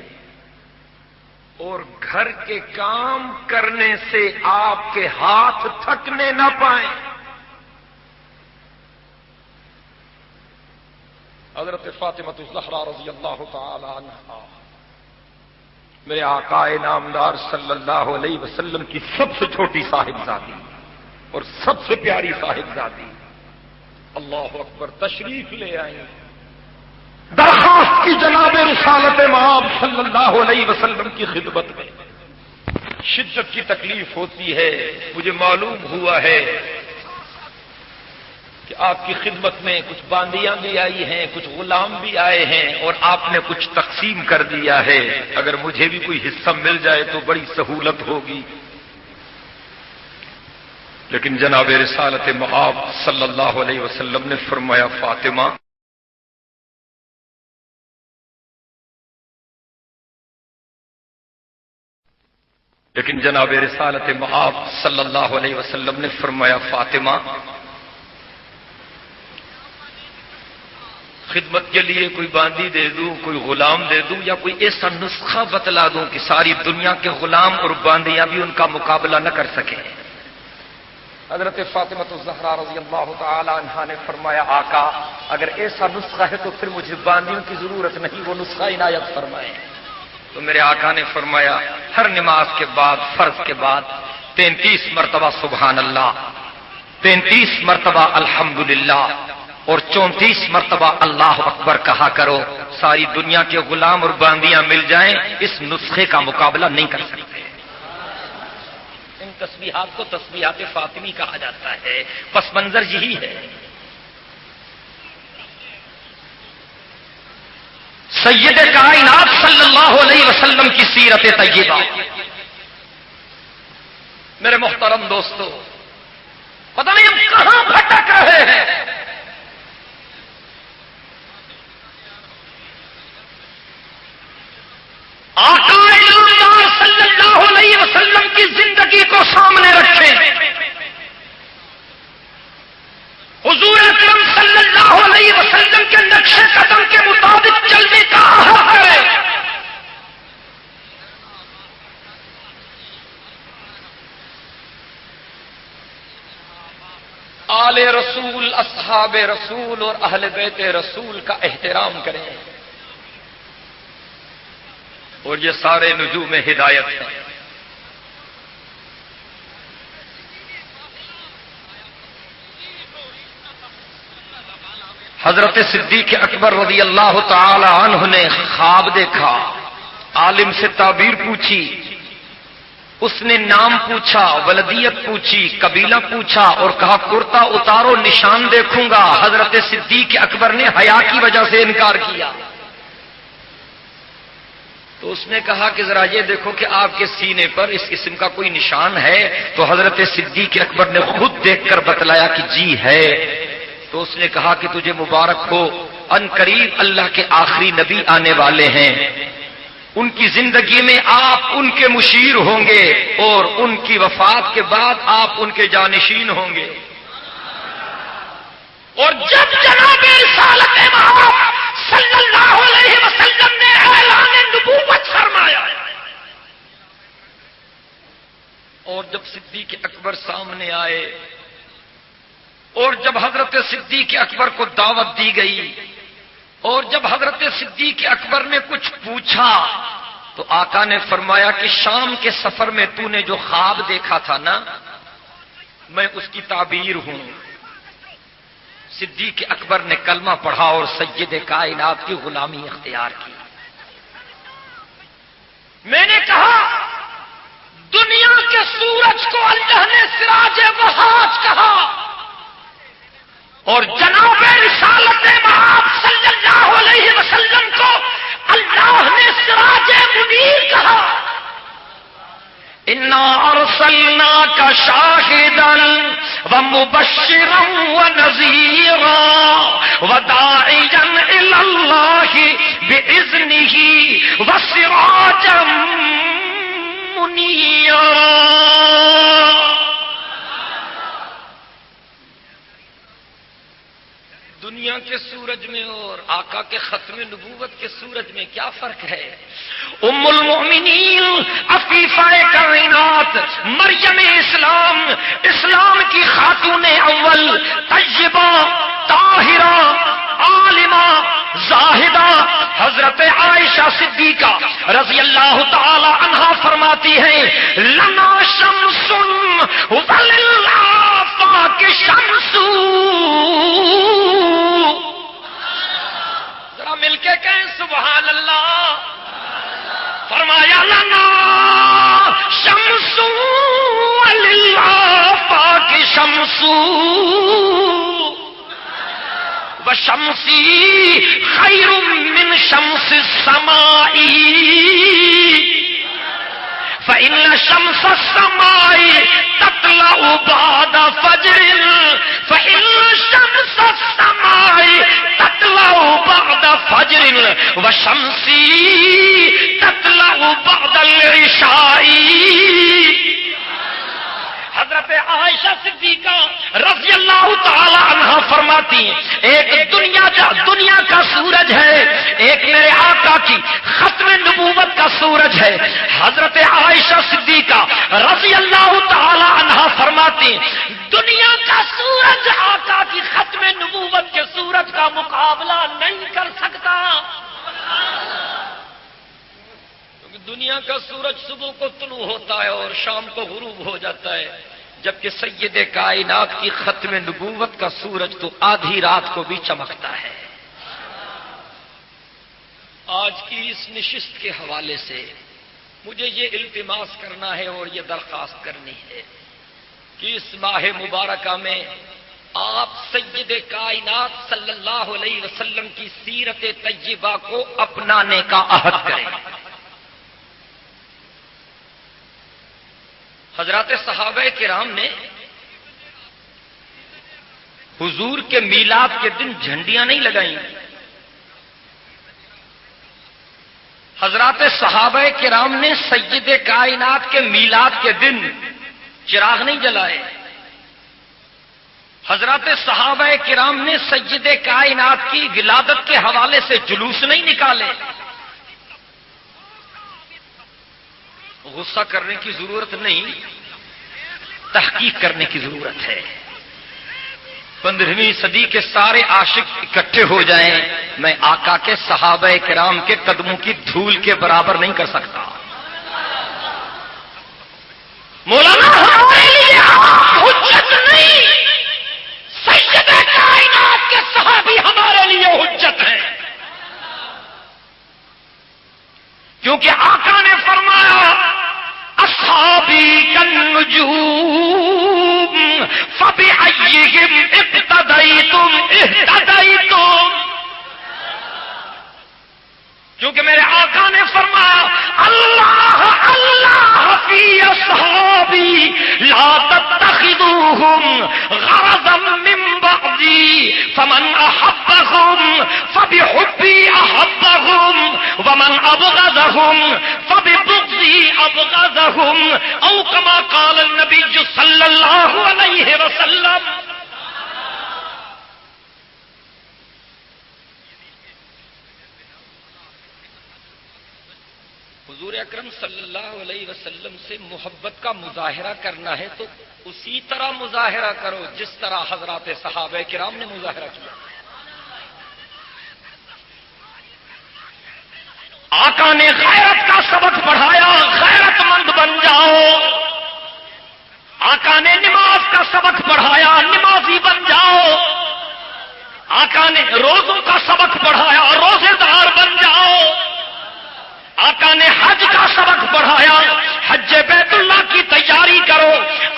اور گھر کے کام کرنے سے آپ کے ہاتھ تھکنے نہ پائیں۔ حضرت فاطمہ الزہرا رضی اللہ تعالی عنہا میرے آقا نامدار صلی اللہ علیہ وسلم کی سب سے چھوٹی صاحبزادی اور سب سے پیاری صاحبزادی، اللہ اکبر، تشریف لے آئیں، درخواست کی جناب رسالت مآب صلی اللہ علیہ وسلم کی خدمت میں۔ شدت کی تکلیف ہوتی ہے، مجھے معلوم ہوا ہے کہ آپ کی خدمت میں کچھ باندیاں بھی آئی ہیں، کچھ غلام بھی آئے ہیں، اور آپ نے کچھ تقسیم کر دیا ہے، اگر مجھے بھی کوئی حصہ مل جائے تو بڑی سہولت ہوگی۔ لیکن جناب رسالت مآب صلی اللہ علیہ وسلم نے فرمایا فاطمہ، لیکن جناب رسالت مآب صلی اللہ علیہ وسلم نے فرمایا فاطمہ، خدمت کے لیے کوئی باندی دے دوں، کوئی غلام دے دوں، یا کوئی ایسا نسخہ بتلا دوں کہ ساری دنیا کے غلام اور باندیاں بھی ان کا مقابلہ نہ کر سکیں۔ حضرت فاطمہ الزہرا رضی اللہ تعالی عنہا نے فرمایا آقا اگر ایسا نسخہ ہے تو پھر مجھے باندیوں کی ضرورت نہیں، وہ نسخہ عنایت فرمائیں۔ تو میرے آقا نے فرمایا ہر نماز کے بعد، فرض کے بعد 33 مرتبہ سبحان اللہ، 33 مرتبہ الحمدللہ اور 34 مرتبہ اللہ اکبر کہا کرو، ساری دنیا کے غلام اور باندیاں مل جائیں اس نسخے کا مقابلہ نہیں کر سکتے۔ ان تسبیحات کو تسبیحات فاطمی کہا جاتا ہے، پس منظر یہی ہے۔ سید کائنات صلی اللہ علیہ وسلم کی سیرت طیبہ، میرے محترم دوستو، پتہ نہیں ہم کہاں بھٹک رہے ہیں۔ آقا نامدار صلی اللہ علیہ وسلم کی زندگی کو سامنے رکھیں، حضور اکرم صلی اللہ علیہ وسلم کے نقش قدم کے مطابق چلنے کا عہد ہے۔ آل رسول، اصحاب رسول اور اہل بیت رسول کا احترام کریں، اور یہ سارے نجوم ہدایت ہیں۔ حضرت صدیق اکبر رضی اللہ تعالی عنہ نے خواب دیکھا، عالم سے تعبیر پوچھی، اس نے نام پوچھا، ولدیت پوچھی، قبیلہ پوچھا اور کہا کرتا اتارو نشان دیکھوں گا۔ حضرت صدیق اکبر نے حیا کی وجہ سے انکار کیا۔ تو اس نے کہا کہ ذرا یہ دیکھو کہ آپ کے سینے پر اس قسم کا کوئی نشان ہے؟ تو حضرت صدیق اکبر نے خود دیکھ کر بتلایا کہ جی ہے۔ تو اس نے کہا کہ تجھے مبارک ہو، ان قریب اللہ کے آخری نبی آنے والے ہیں، ان کی زندگی میں آپ ان کے مشیر ہوں گے اور ان کی وفات کے بعد آپ ان کے جانشین ہوں گے۔ اور جب جناب رسالت مآب صلی اللہ علیہ وسلم نے اعلان نبوت فرمایا اور جب صدیق اکبر سامنے آئے اور جب حضرت صدیق اکبر کو دعوت دی گئی اور جب حضرت صدیق اکبر نے کچھ پوچھا تو آقا نے فرمایا کہ شام کے سفر میں تو نے جو خواب دیکھا تھا نا، میں اس کی تعبیر ہوں۔ صدیق اکبر نے کلمہ پڑھا اور سید کائنات کی غلامی اختیار کی۔ میں نے کہا دنیا کے سورج کو اللہ نے سراج وہاج کہا اور جناب رسالت مآب صلی اللہ علیہ وسلم کو اللہ نے سراج منیر کہا۔ انا ارسلناک شاہدا ومبشرا ونذیرا وداعیا الی اللہ باذنہ وسراجا منیرا۔ دنیا کے سورج میں اور آقا کے ختم نبوت کے سورج میں کیا فرق ہے؟ ام المؤمنین عفیفہ کائنات مریم اسلام کی خاتون اول، طیبہ، طاہرہ، عالمہ، زاہدہ حضرت عائشہ صدیقہ رضی اللہ تعالی عنہا فرماتی ہیں لنا شمس وللآفاق شمس۔ ذرا مل کے کہیں سبحان اللہ۔ فرمایا لنا شمس وللآفاق شمس وشمسی خیر من شمس السماء فإن شمس السماء تطلع بعد فجر فإن شمس السماء تطلع بعد فجر وشمسی تطلع بعد العشاء۔ حضرت عائشہ صدیقہ رضی اللہ تعالی عنہا فرماتی ہیں ایک دنیا کا سورج ہے، ایک میرے آقا کی ختم نبوت کا سورج ہے۔ حضرت عائشہ صدیقہ رضی اللہ تعالی عنہا فرماتی ہیں دنیا کا سورج آقا کی ختم نبوت کے سورج کا مقابلہ نہیں کر سکتا، کیونکہ دنیا کا سورج صبح کو طلوع ہوتا ہے اور شام کو غروب ہو جاتا ہے، جبکہ سید کائنات کی ختم نبوت کا سورج تو آدھی رات کو بھی چمکتا ہے۔ آج کی اس نشست کے حوالے سے مجھے یہ التماس کرنا ہے اور یہ درخواست کرنی ہے کہ اس ماہ مبارکہ میں آپ سید کائنات صلی اللہ علیہ وسلم کی سیرت طیبہ کو اپنانے کا عہد کریں۔ حضرات صحابہ کرام نے حضور کے میلاد کے دن جھنڈیاں نہیں لگائیں، حضرات صحابہ کرام نے سید کائنات کے میلاد کے دن چراغ نہیں جلائے، حضرات صحابہ کرام نے سید کائنات کی ولادت کے حوالے سے جلوس نہیں نکالے۔ غصہ کرنے کی ضرورت نہیں، تحقیق کرنے کی ضرورت ہے۔ 15ویں صدی کے سارے عاشق اکٹھے ہو جائیں، میں آقا کے صحابہ کرام کے قدموں کی دھول کے برابر نہیں کر سکتا۔ مولانا ہمارے لیے حجت نہیں، سید کائنات کے صحابی ہمارے لیے حجت ہیں، کیونکہ النجوم فبأيهم اقتديتم اهتديتم. کیونکہ میرے آقا نے فرمایا اللہ اللہ فی اصحابی لا تتخذوهم غرضا من بعدی فمن احبهم فبحبی احبهم ومن ابغضهم فببغضی ابغضهم او کما قال النبی صلی اللہ علیہ وسلم. حضور اکرم صلی اللہ علیہ وسلم سے محبت کا مظاہرہ کرنا ہے تو اسی طرح مظاہرہ کرو جس طرح حضرات صحابہ کرام نے مظاہرہ کیا. آقا نے غیرت کا سبق پڑھایا، غیرت مند بن جاؤ. آقا نے نماز کا سبق پڑھایا، نمازی بن جاؤ. آقا نے روزوں کا سبق پڑھایا، روزے دار بن جاؤ. آقا نے حج کا سبق پڑھایا، حج بیت اللہ کی تیاری کرو.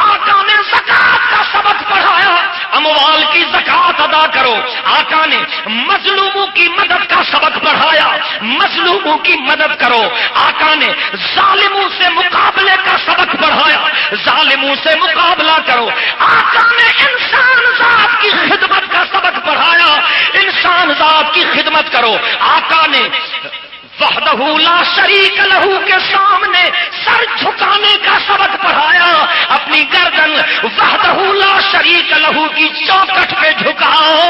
آقا نے زکات کا سبق پڑھایا، اموال کی زکات ادا کرو. آقا نے مظلوموں کی مدد کا سبق پڑھایا، مظلوموں کی مدد کرو. آقا نے ظالموں سے مقابلے کا سبق پڑھایا، ظالموں سے مقابلہ کرو. آقا نے انسان ذات کی خدمت کا سبق پڑھایا، انسان ذات کی خدمت کرو. آقا نے وحدہ لا شریک لہ کے سامنے سر جھکانے کا سبق پڑھایا. اپنی گردن وحدہ لا شریک لہ کی چوکٹ پہ جھکاؤ.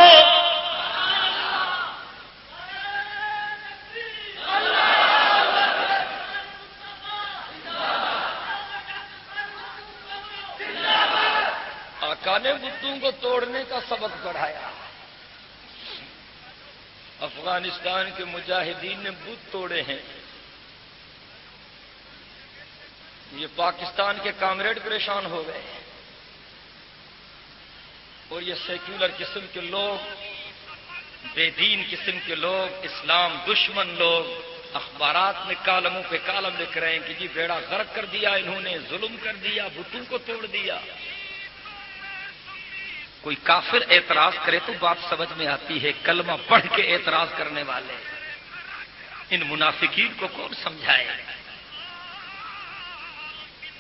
آقا نے بتوں کو توڑنے کا سبق پڑھایا. افغانستان کے مجاہدین نے بت توڑے ہیں. یہ پاکستان کے کامریڈ پریشان ہو گئے اور یہ سیکولر قسم کے لوگ، بے دین قسم کے لوگ، اسلام دشمن لوگ اخبارات میں کالموں پہ کالم لکھ رہے ہیں کہ جی بیڑا غرق کر دیا انہوں نے، ظلم کر دیا، بتوں کو توڑ دیا. کوئی کافر اعتراض کرے تو بات سمجھ میں آتی ہے، کلمہ پڑھ کے اعتراض کرنے والے ان منافقین کو کون سمجھائے؟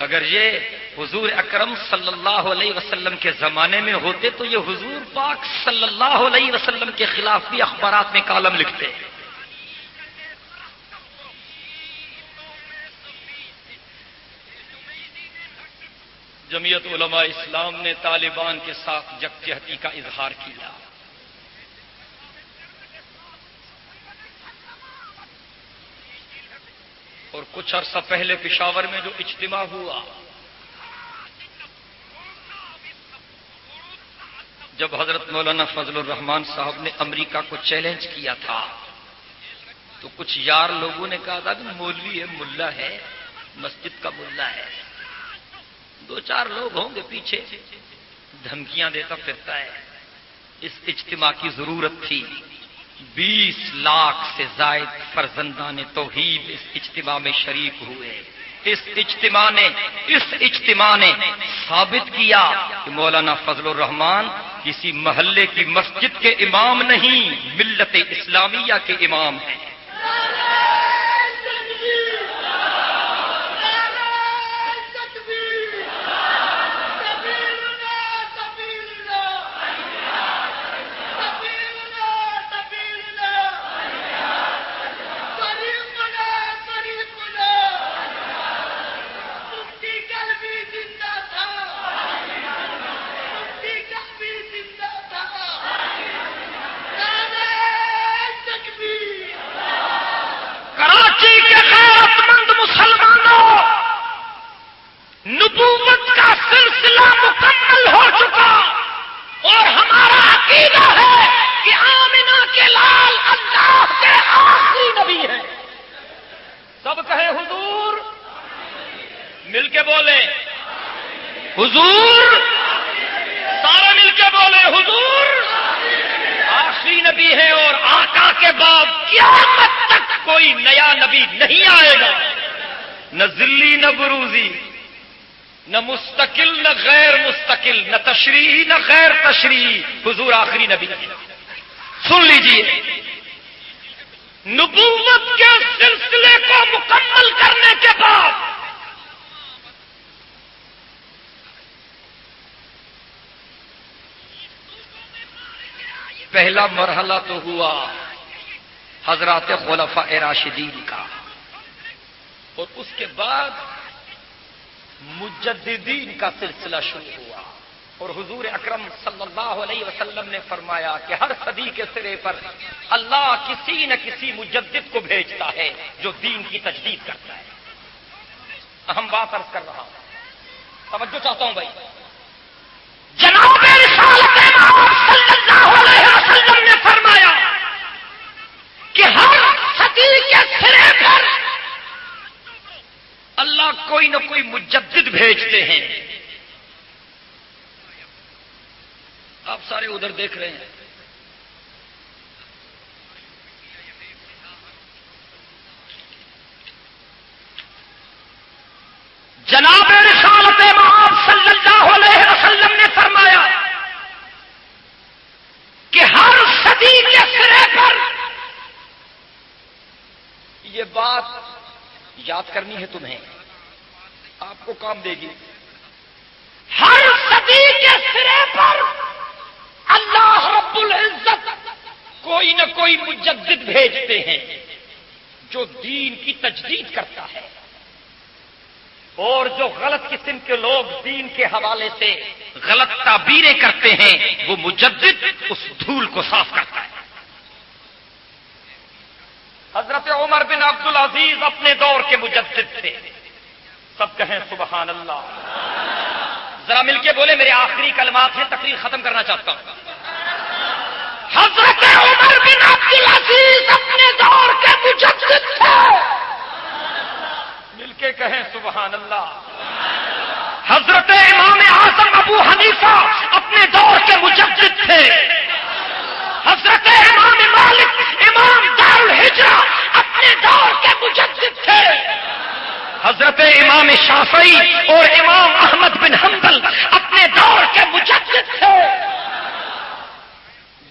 اگر یہ حضور اکرم صلی اللہ علیہ وسلم کے زمانے میں ہوتے تو یہ حضور پاک صلی اللہ علیہ وسلم کے خلاف بھی اخبارات میں کالم لکھتے. جمعیت علماء اسلام نے طالبان کے ساتھ یکجہتی کا اظہار کیا. اور کچھ عرصہ پہلے پشاور میں جو اجتماع ہوا، جب حضرت مولانا فضل الرحمان صاحب نے امریکہ کو چیلنج کیا تھا تو کچھ یار لوگوں نے کہا تھا کہ مولوی ہے، ملا ہے، مسجد کا ملا ہے، دو چار لوگ ہوں گے پیچھے، دھمکیاں دیتا پھرتا ہے. اس اجتماع کی ضرورت تھی. 20 لاکھ سے زائد فرزندان توحید اس اجتماع میں شریک ہوئے. اس اجتماع نے ثابت کیا کہ مولانا فضل الرحمان کسی محلے کی مسجد کے امام نہیں، ملت اسلامیہ کے امام ہیں. نبوت کا سلسلہ مکمل ہو چکا اور ہمارا عقیدہ ہے کہ آمنہ کے لال اللہ کے آخری نبی ہیں. سب کہیں حضور، مل کے بولے حضور، سارے مل کے بولے حضور آخری نبی ہے. اور آقا کے بعد قیامت تک کوئی نیا نبی نہیں آئے گا، نہ ذلی نہ بروزی. نہ مستقل نہ غیر مستقل، نہ تشریعی نہ غیر تشریعی، حضور آخری نبی ہے۔ سن لیجئے، نبوت کے سلسلے کو مکمل کرنے کے بعد پہلا مرحلہ تو ہوا حضرات خلفاء راشدین کا، اور اس کے بعد مجددین کا سلسلہ شروع ہوا، اور حضور اکرم صلی اللہ علیہ وسلم نے فرمایا کہ ہر صدی کے سرے پر اللہ کسی نہ کسی مجدد کو بھیجتا ہے جو دین کی تجدید کرتا ہے۔ اہم بات عرض کر رہا ہوں، توجہ چاہتا ہوں بھائی۔ جناب رسالت امام صلی اللہ علیہ وسلم نے فرمایا کہ ہر صدی کے سرے پر اللہ کوئی نہ کوئی مجدد بھیجتے ہیں۔ آپ سارے ادھر دیکھ رہے ہیں، جناب رسالت امام صلی اللہ علیہ وسلم نے فرمایا کہ ہر صدی کے سرے پر، یہ بات یاد کرنی ہے تمہیں، آپ کو کام دے گی، ہر صدی کے سرے پر اللہ رب العزت کوئی نہ کوئی مجدد بھیجتے ہیں جو دین کی تجدید کرتا ہے، اور جو غلط قسم کے لوگ دین کے حوالے سے غلط تعبیریں کرتے ہیں وہ مجدد اس دھول کو صاف کرتا ہے۔ حضرت عمر بن عبد العزیز اپنے دور کے مجدد تھے، سب کہیں سبحان اللہ، ذرا مل کے بولے، میرے آخری کلمات ہیں، تقریر ختم کرنا چاہتا ہوں۔ حضرت عمر بن عبد العزیز اپنے دور کے مجدد تھے، مل کے کہیں سبحان اللہ۔ حضرت امام اعظم ابو حنیفہ اپنے دور کے مجدد تھے، حضرت امام مالک امام دار الہجرہ اپنے دور کے مجدد تھے، حضرت امام شافعی اور امام احمد بن حنبل اپنے دور کے مجدد تھے۔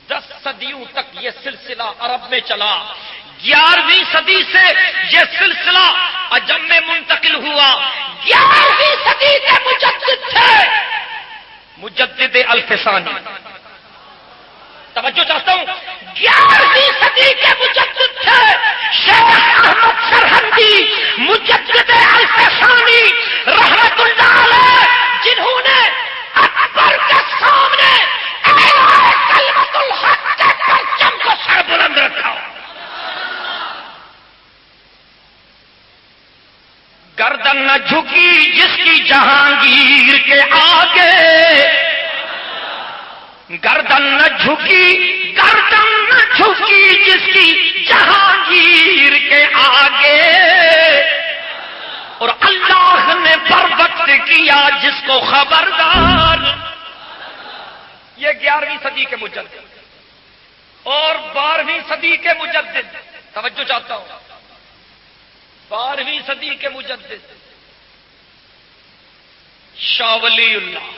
10 صدیوں تک یہ سلسلہ عرب میں چلا، 11ویں صدی سے یہ سلسلہ عجم میں منتقل ہوا۔ 11ویں صدی کے مجدد تھے مجدد الفسانی، توجہ چاہتا ہوں، 11ویں صدی کے مجدد تھے شیخ احمد سرہندی مجدد الفسانی رحمت اللہ علیہ، جنہوں نے اکبر کے سامنے کلمۃ الحق کے پرچم کو سر بلند رکھا۔ گردن نہ جھکی جس کی جہانگیر کے آگے، گردن نہ جھکی، گردن نہ جھکی جس کی جہانگیر کے آگے، اور اللہ نے بر وقت کیا جس کو خبردار۔ یہ 11ویں صدی کے مجدد، اور 12ویں صدی کے مجدد، توجہ چاہتا ہوں، 12ویں صدی کے مجدد شاہ ولی اللہ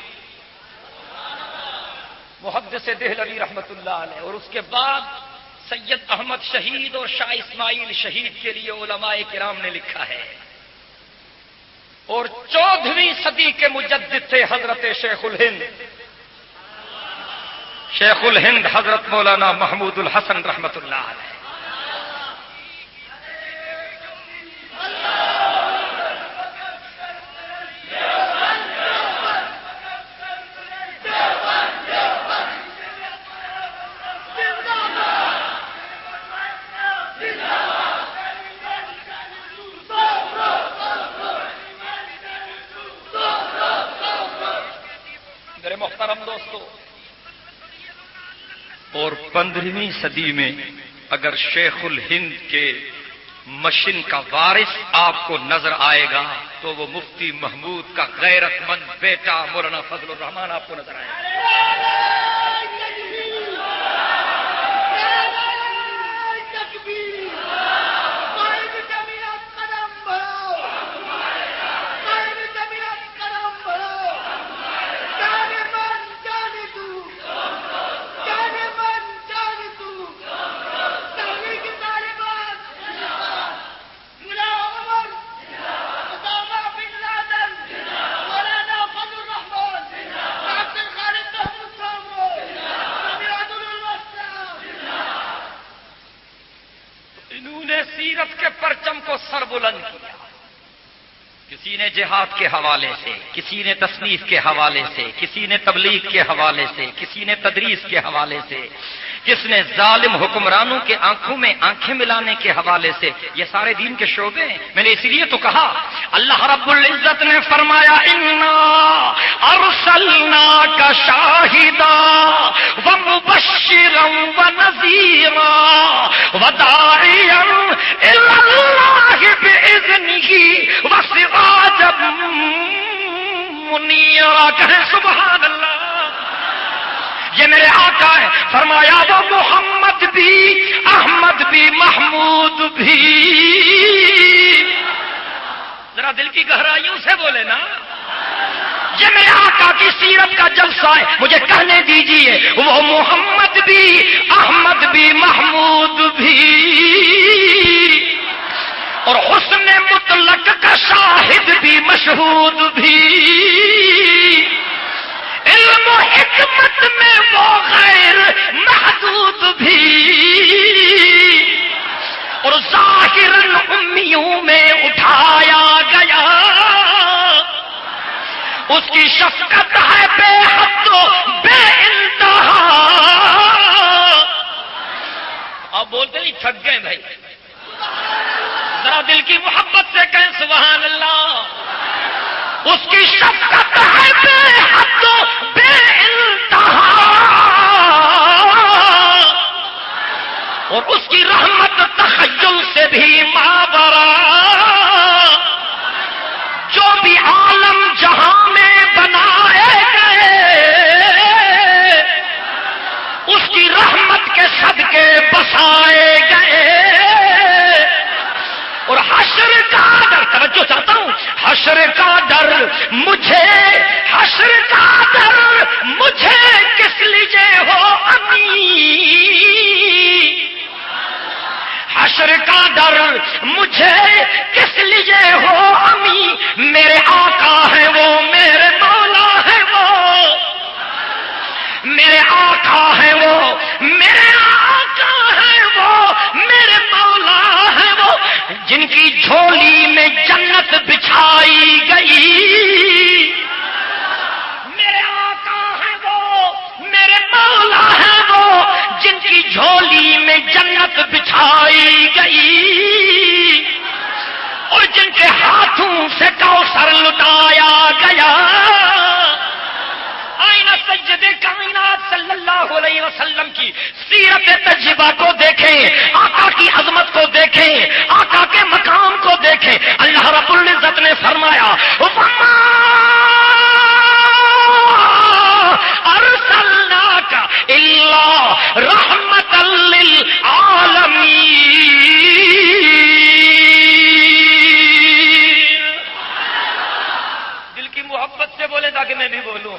محدث دہلوی رحمت اللہ علیہ، اور اس کے بعد سید احمد شہید اور شاہ اسماعیل شہید کے لیے علماء کرام نے لکھا ہے، اور 14ویں صدی کے مجدد تھے حضرت شیخ الہند، شیخ الہند حضرت مولانا محمود الحسن رحمت اللہ علیہ۔ میرے محترم دوستو، اور 15ویں صدی میں اگر شیخ الہند کے مشن کا وارث آپ کو نظر آئے گا تو وہ مفتی محمود کا غیرت مند بیٹا مولانا فضل الرحمان آپ کو نظر آئے گا۔ نے سیرت کے پرچم کو سر بلند کیا، کسی نے جہاد کے حوالے سے، کسی نے تصنیف کے حوالے سے، کسی نے تبلیغ کے حوالے سے، کسی نے تدریس کے حوالے سے، کس نے ظالم حکمرانوں کے آنکھوں میں آنکھیں ملانے کے حوالے سے. یہ سارے دین کے شعبے ہیں. میں نے اسی لیے تو کہا اللہ رب العزت نے فرمایا انا ارسلناک شاہدا ومبشرا ونذیرا وداعیا الی اللہ باذنہ وسراجا منیرا. کہیں سبحان اللہ. یہ میرے آقا ہے. فرمایا وہ محمد بھی، احمد بھی، محمود بھی. ذرا دل کی گہرائیوں سے بولے نا. یہ میرے آقا کی سیرت کا جلسہ ہے. مجھے کہنے دیجئے وہ محمد بھی، احمد بھی، محمود بھی، اور حسن مطلق کا شاہد بھی، مشہود بھی، علم و حکمت میں وہ غیر محدود بھی، اور ظاہر امیوں میں اٹھایا گیا. اس کی شفقت ہے بے حد و بے انتہا. آپ بولتے نہیں تھک گئے بھائی. ذرا دل کی محبت سے کہیں سبحان اللہ. اس کی شفقت ہے بے حد و بے انتہا، اور اس کی رحمت تخیل سے بھی مابرا. جو بھی عالم جہاں میں بنائے گئے اس کی رحمت کے صدقے بسائے گئے. اور حشر کا ڈر، توجہ چاہتا ہوں، حشر کا ڈر مجھے، حشر کا ڈر مجھے کس لیے ہو امی. حشر کا ڈر مجھے کس لیے ہو امی. میرے آقا ہے وہ، میرے مولا ہے وہ، میرے آقا ہے وہ، میرے آقا ہے وہ، میرے مولا ہے وہ، جن کی جھولی میں جنت بچھائی گئی. میرے آقا ہے وہ، میرے مولا ہے وہ، جن کی جھولی میں جنت بچھائی گئی، اور جن کے ہاتھوں سے کوثر لٹایا گیا. آئینہ سید کائنات صلی اللہ علیہ وسلم کی سیرت تجربہ کو دیکھیں، آقا کی عظمت کو دیکھیں، آقا کے مقام کو دیکھیں. اللہ رب العزت نے فرمایا وَمَا أَرْسَلْنَاكَ إِلَّا رَحْمَةً لِّلْعَالَمِينَ. دل کی محبت سے بولے تاکہ میں بھی بولوں.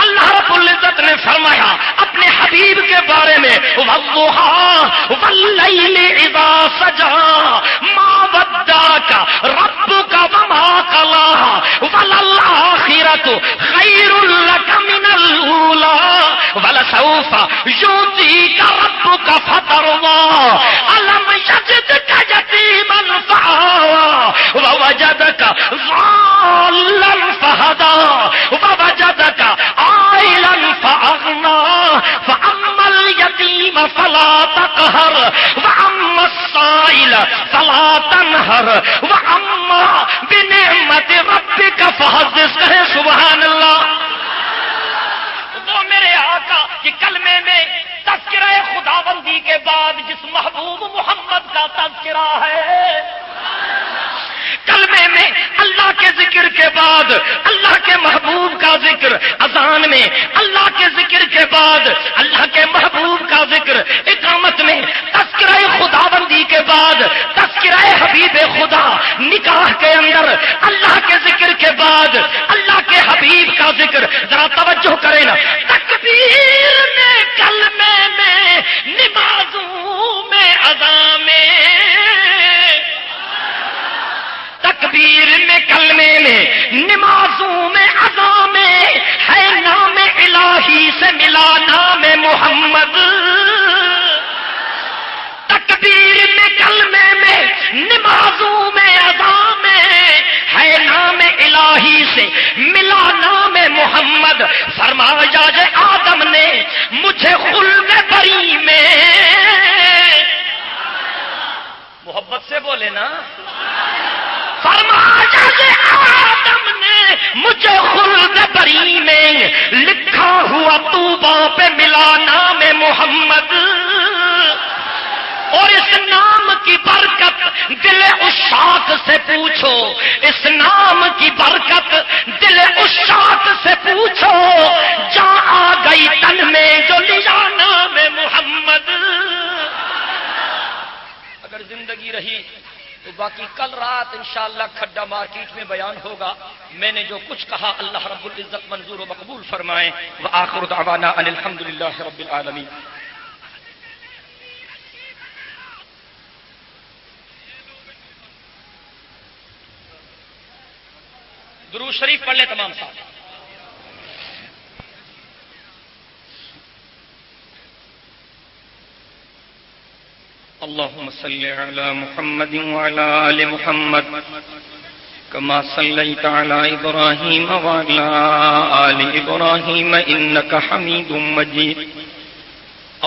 اللہ رب العزت نے فرمایا اپنے حبیب کے بارے میں وَالضُّحَىٰ وَاللَّيْلِ إِذَا سَجَىٰ مَا وَدَّعَكَ رَبُّكَ وَمَا قَلَىٰ وَلَلْآخِرَةُ خَيْرٌ لَّكَ مِنَ الْأُولَىٰ وَلَسَوْفَ يُعْطِيكَ رَبُّكَ فَتَرْضَىٰ أَلَمْ يَجِدْكَ يَتِيمًا فَآوَىٰ وَوَجَدَكَ ضَالًّا فَهَدَىٰ وَوَجَدَكَ عَائِلًا فَأَغْنَىٰ فَأَمَّا الْيَتِيمَ فَلَا تَقْهَرْ وَأَمَّا السَّائِلَ فَلَا تَنْهَرْ وَأَمَّا بِنِعْمَةِ رَبِّكَ فَحَدِّثْ. کہیں سبحان اللہ. وہ میرے آقا کہ کلمے میں تذکرہ خداوندی کے بعد جس محبوب محمد کا تذکرہ ہے، کلمے میں اللہ کے ذکر کے بعد اللہ کے محبوب کا ذکر، اذان میں اللہ کے ذکر کے بعد اللہ کے محبوب کا ذکر، اقامت میں تذکرہ خداوندی کے بعد تذکرہ حبیب خدا، نکاح کے اندر اللہ کے ذکر کے بعد اللہ کے حبیب کا ذکر. ذرا توجہ کریں نا. تکبیر میں، کلمے میں، نمازوں میں، اذان میں، تکبیر میں، کلمے میں، نمازوں میں، اذان میں ہے نام الہی سے ملا نام محمد. تکبیر میں، فرمایا جے آدم نے مجھے خلد بری میں، محبت سے بولے نا، فرمایا جے آدم نے مجھے خلد بری میں لکھا ہوا طوبہ پہ ملا نام محمد، اور اس نام کی برکت دل عشاق سے پوچھو، اس نام کی برکت دل عشاق سے پوچھو، جا آ گئی تن میں جو لیا نام محمد۔ اگر زندگی رہی تو باقی کل رات انشاءاللہ کھڈا مارکیٹ میں بیان ہوگا۔ میں نے جو کچھ کہا اللہ رب العزت منظور و مقبول فرمائے۔ وآخر دعوانا ان الحمدللہ رب العالمین۔ درود شریف پڑھ لیں تمام ساتھ۔ اللهم صل على محمد وعلى آل محمد كما صليت على إبراهيم وعلى آل إبراهيم إنك حميد مجيد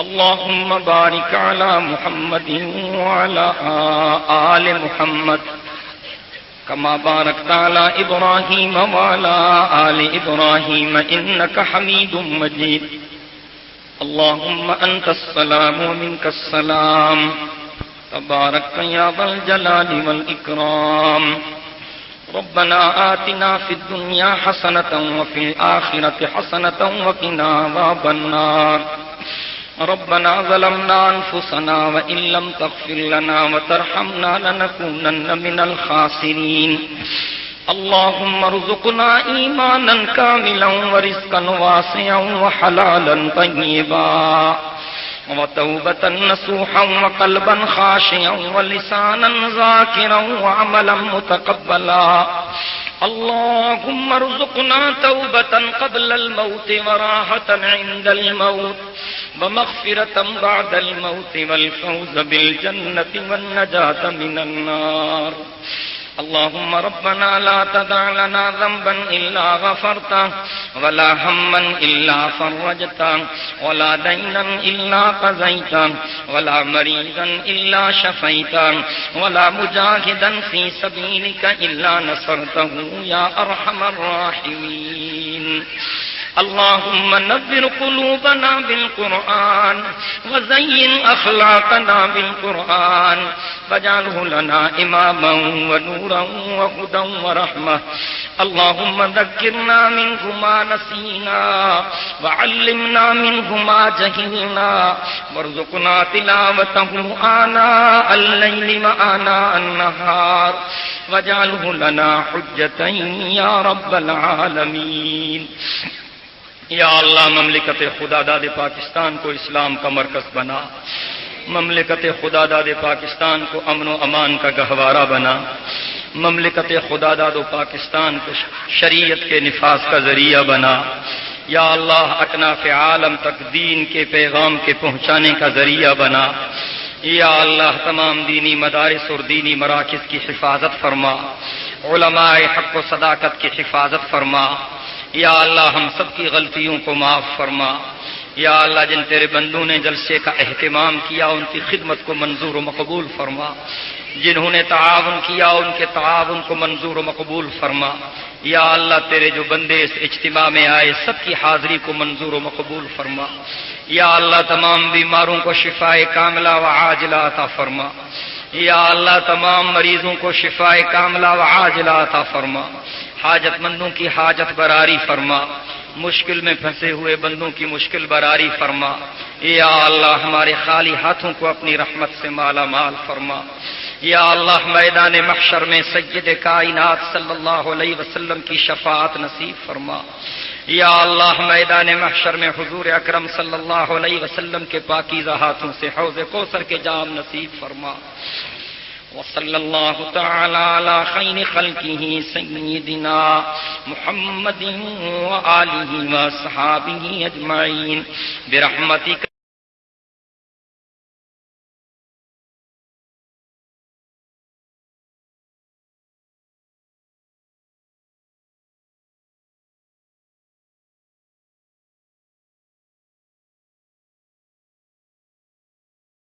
اللهم بارك على محمد وعلى آل محمد كما باركت على إبراهيم وعلى آل إبراهيم إنك حميد مجيد اللهم أنت السلام ومنك السلام تبارك يا ذا الجلال والإكرام ربنا آتنا في الدنيا حسنة وفي الآخرة حسنة وقنا عذاب النار ربنا ظلمنا أنفسنا وإن لم تغفر لنا وترحمنا لنكونن من الخاسرين اللهم ارزقنا إيمانا كاملا ورزقا واسعا وحلالا طيبا وتوبة نصوحا وقلبا خاشعا ولسانا ذاكرا وعملا متقبلا اللهم ارزقنا توبة قبل الموت وراحة عند الموت ومغفرة بعد الموت والفوز بالجنة والنجاة من النار اللهم ربنا لا تدع لنا ذنبا إلا غفرته ولا هما إلا فرجته ولا دينا إلا قضيته ولا مريضا إلا شفيته ولا مجاهدا في سبيلك إلا نصرته يا أرحم الراحمين اللهم نذر قلوبنا بالقرآن وزين أخلاقنا بالقرآن واجعله لنا إماما ونورا وهدى ورحمة اللهم ذكرنا منه ما نسينا وعلمنا منه ما جهلنا وارزقنا تلاوته آناء الليل وآناء النهار واجعله لنا حجة يا رب العالمين یا اللہ مملکت خدا داد پاکستان کو اسلام کا مرکز بنا، مملکت خدا داد پاکستان کو امن و امان کا گہوارہ بنا، مملکت خدا داد و پاکستان کو شریعت کے نفاذ کا ذریعہ بنا، یا اللہ اکناف عالم تک دین کے پیغام کے پہنچانے کا ذریعہ بنا، یا اللہ تمام دینی مدارس اور دینی مراکز کی حفاظت فرما، علماء حق و صداقت کی حفاظت فرما، یا اللہ ہم سب کی غلطیوں کو معاف فرما، یا اللہ جن تیرے بندوں نے جلسے کا اہتمام کیا ان کی خدمت کو منظور و مقبول فرما، جنہوں نے تعاون کیا ان کے تعاون کو منظور و مقبول فرما، یا اللہ تیرے جو بندے اس اجتماع میں آئے سب کی حاضری کو منظور و مقبول فرما، یا اللہ تمام بیماروں کو شفائے کاملہ و عاجلہ عطا فرما، یا اللہ تمام مریضوں کو شفائے کاملہ و عاجلہ عطا فرما، حاجت مندوں کی حاجت براری فرما، مشکل میں پھنسے ہوئے بندوں کی مشکل براری فرما، یا اللہ ہمارے خالی ہاتھوں کو اپنی رحمت سے مالا مال فرما، یا اللہ میدان محشر میں سید کائنات صلی اللہ علیہ وسلم کی شفاعت نصیب فرما، یا اللہ میدان محشر میں حضور اکرم صلی اللہ علیہ وسلم کے پاکیزہ ہاتھوں سے حوض کوثر کے جام نصیب فرما، وصلی اللہ تعالی علی خیر خلقہ سیدنا محمد وآلہ وصحابہ اجمعین برحمتک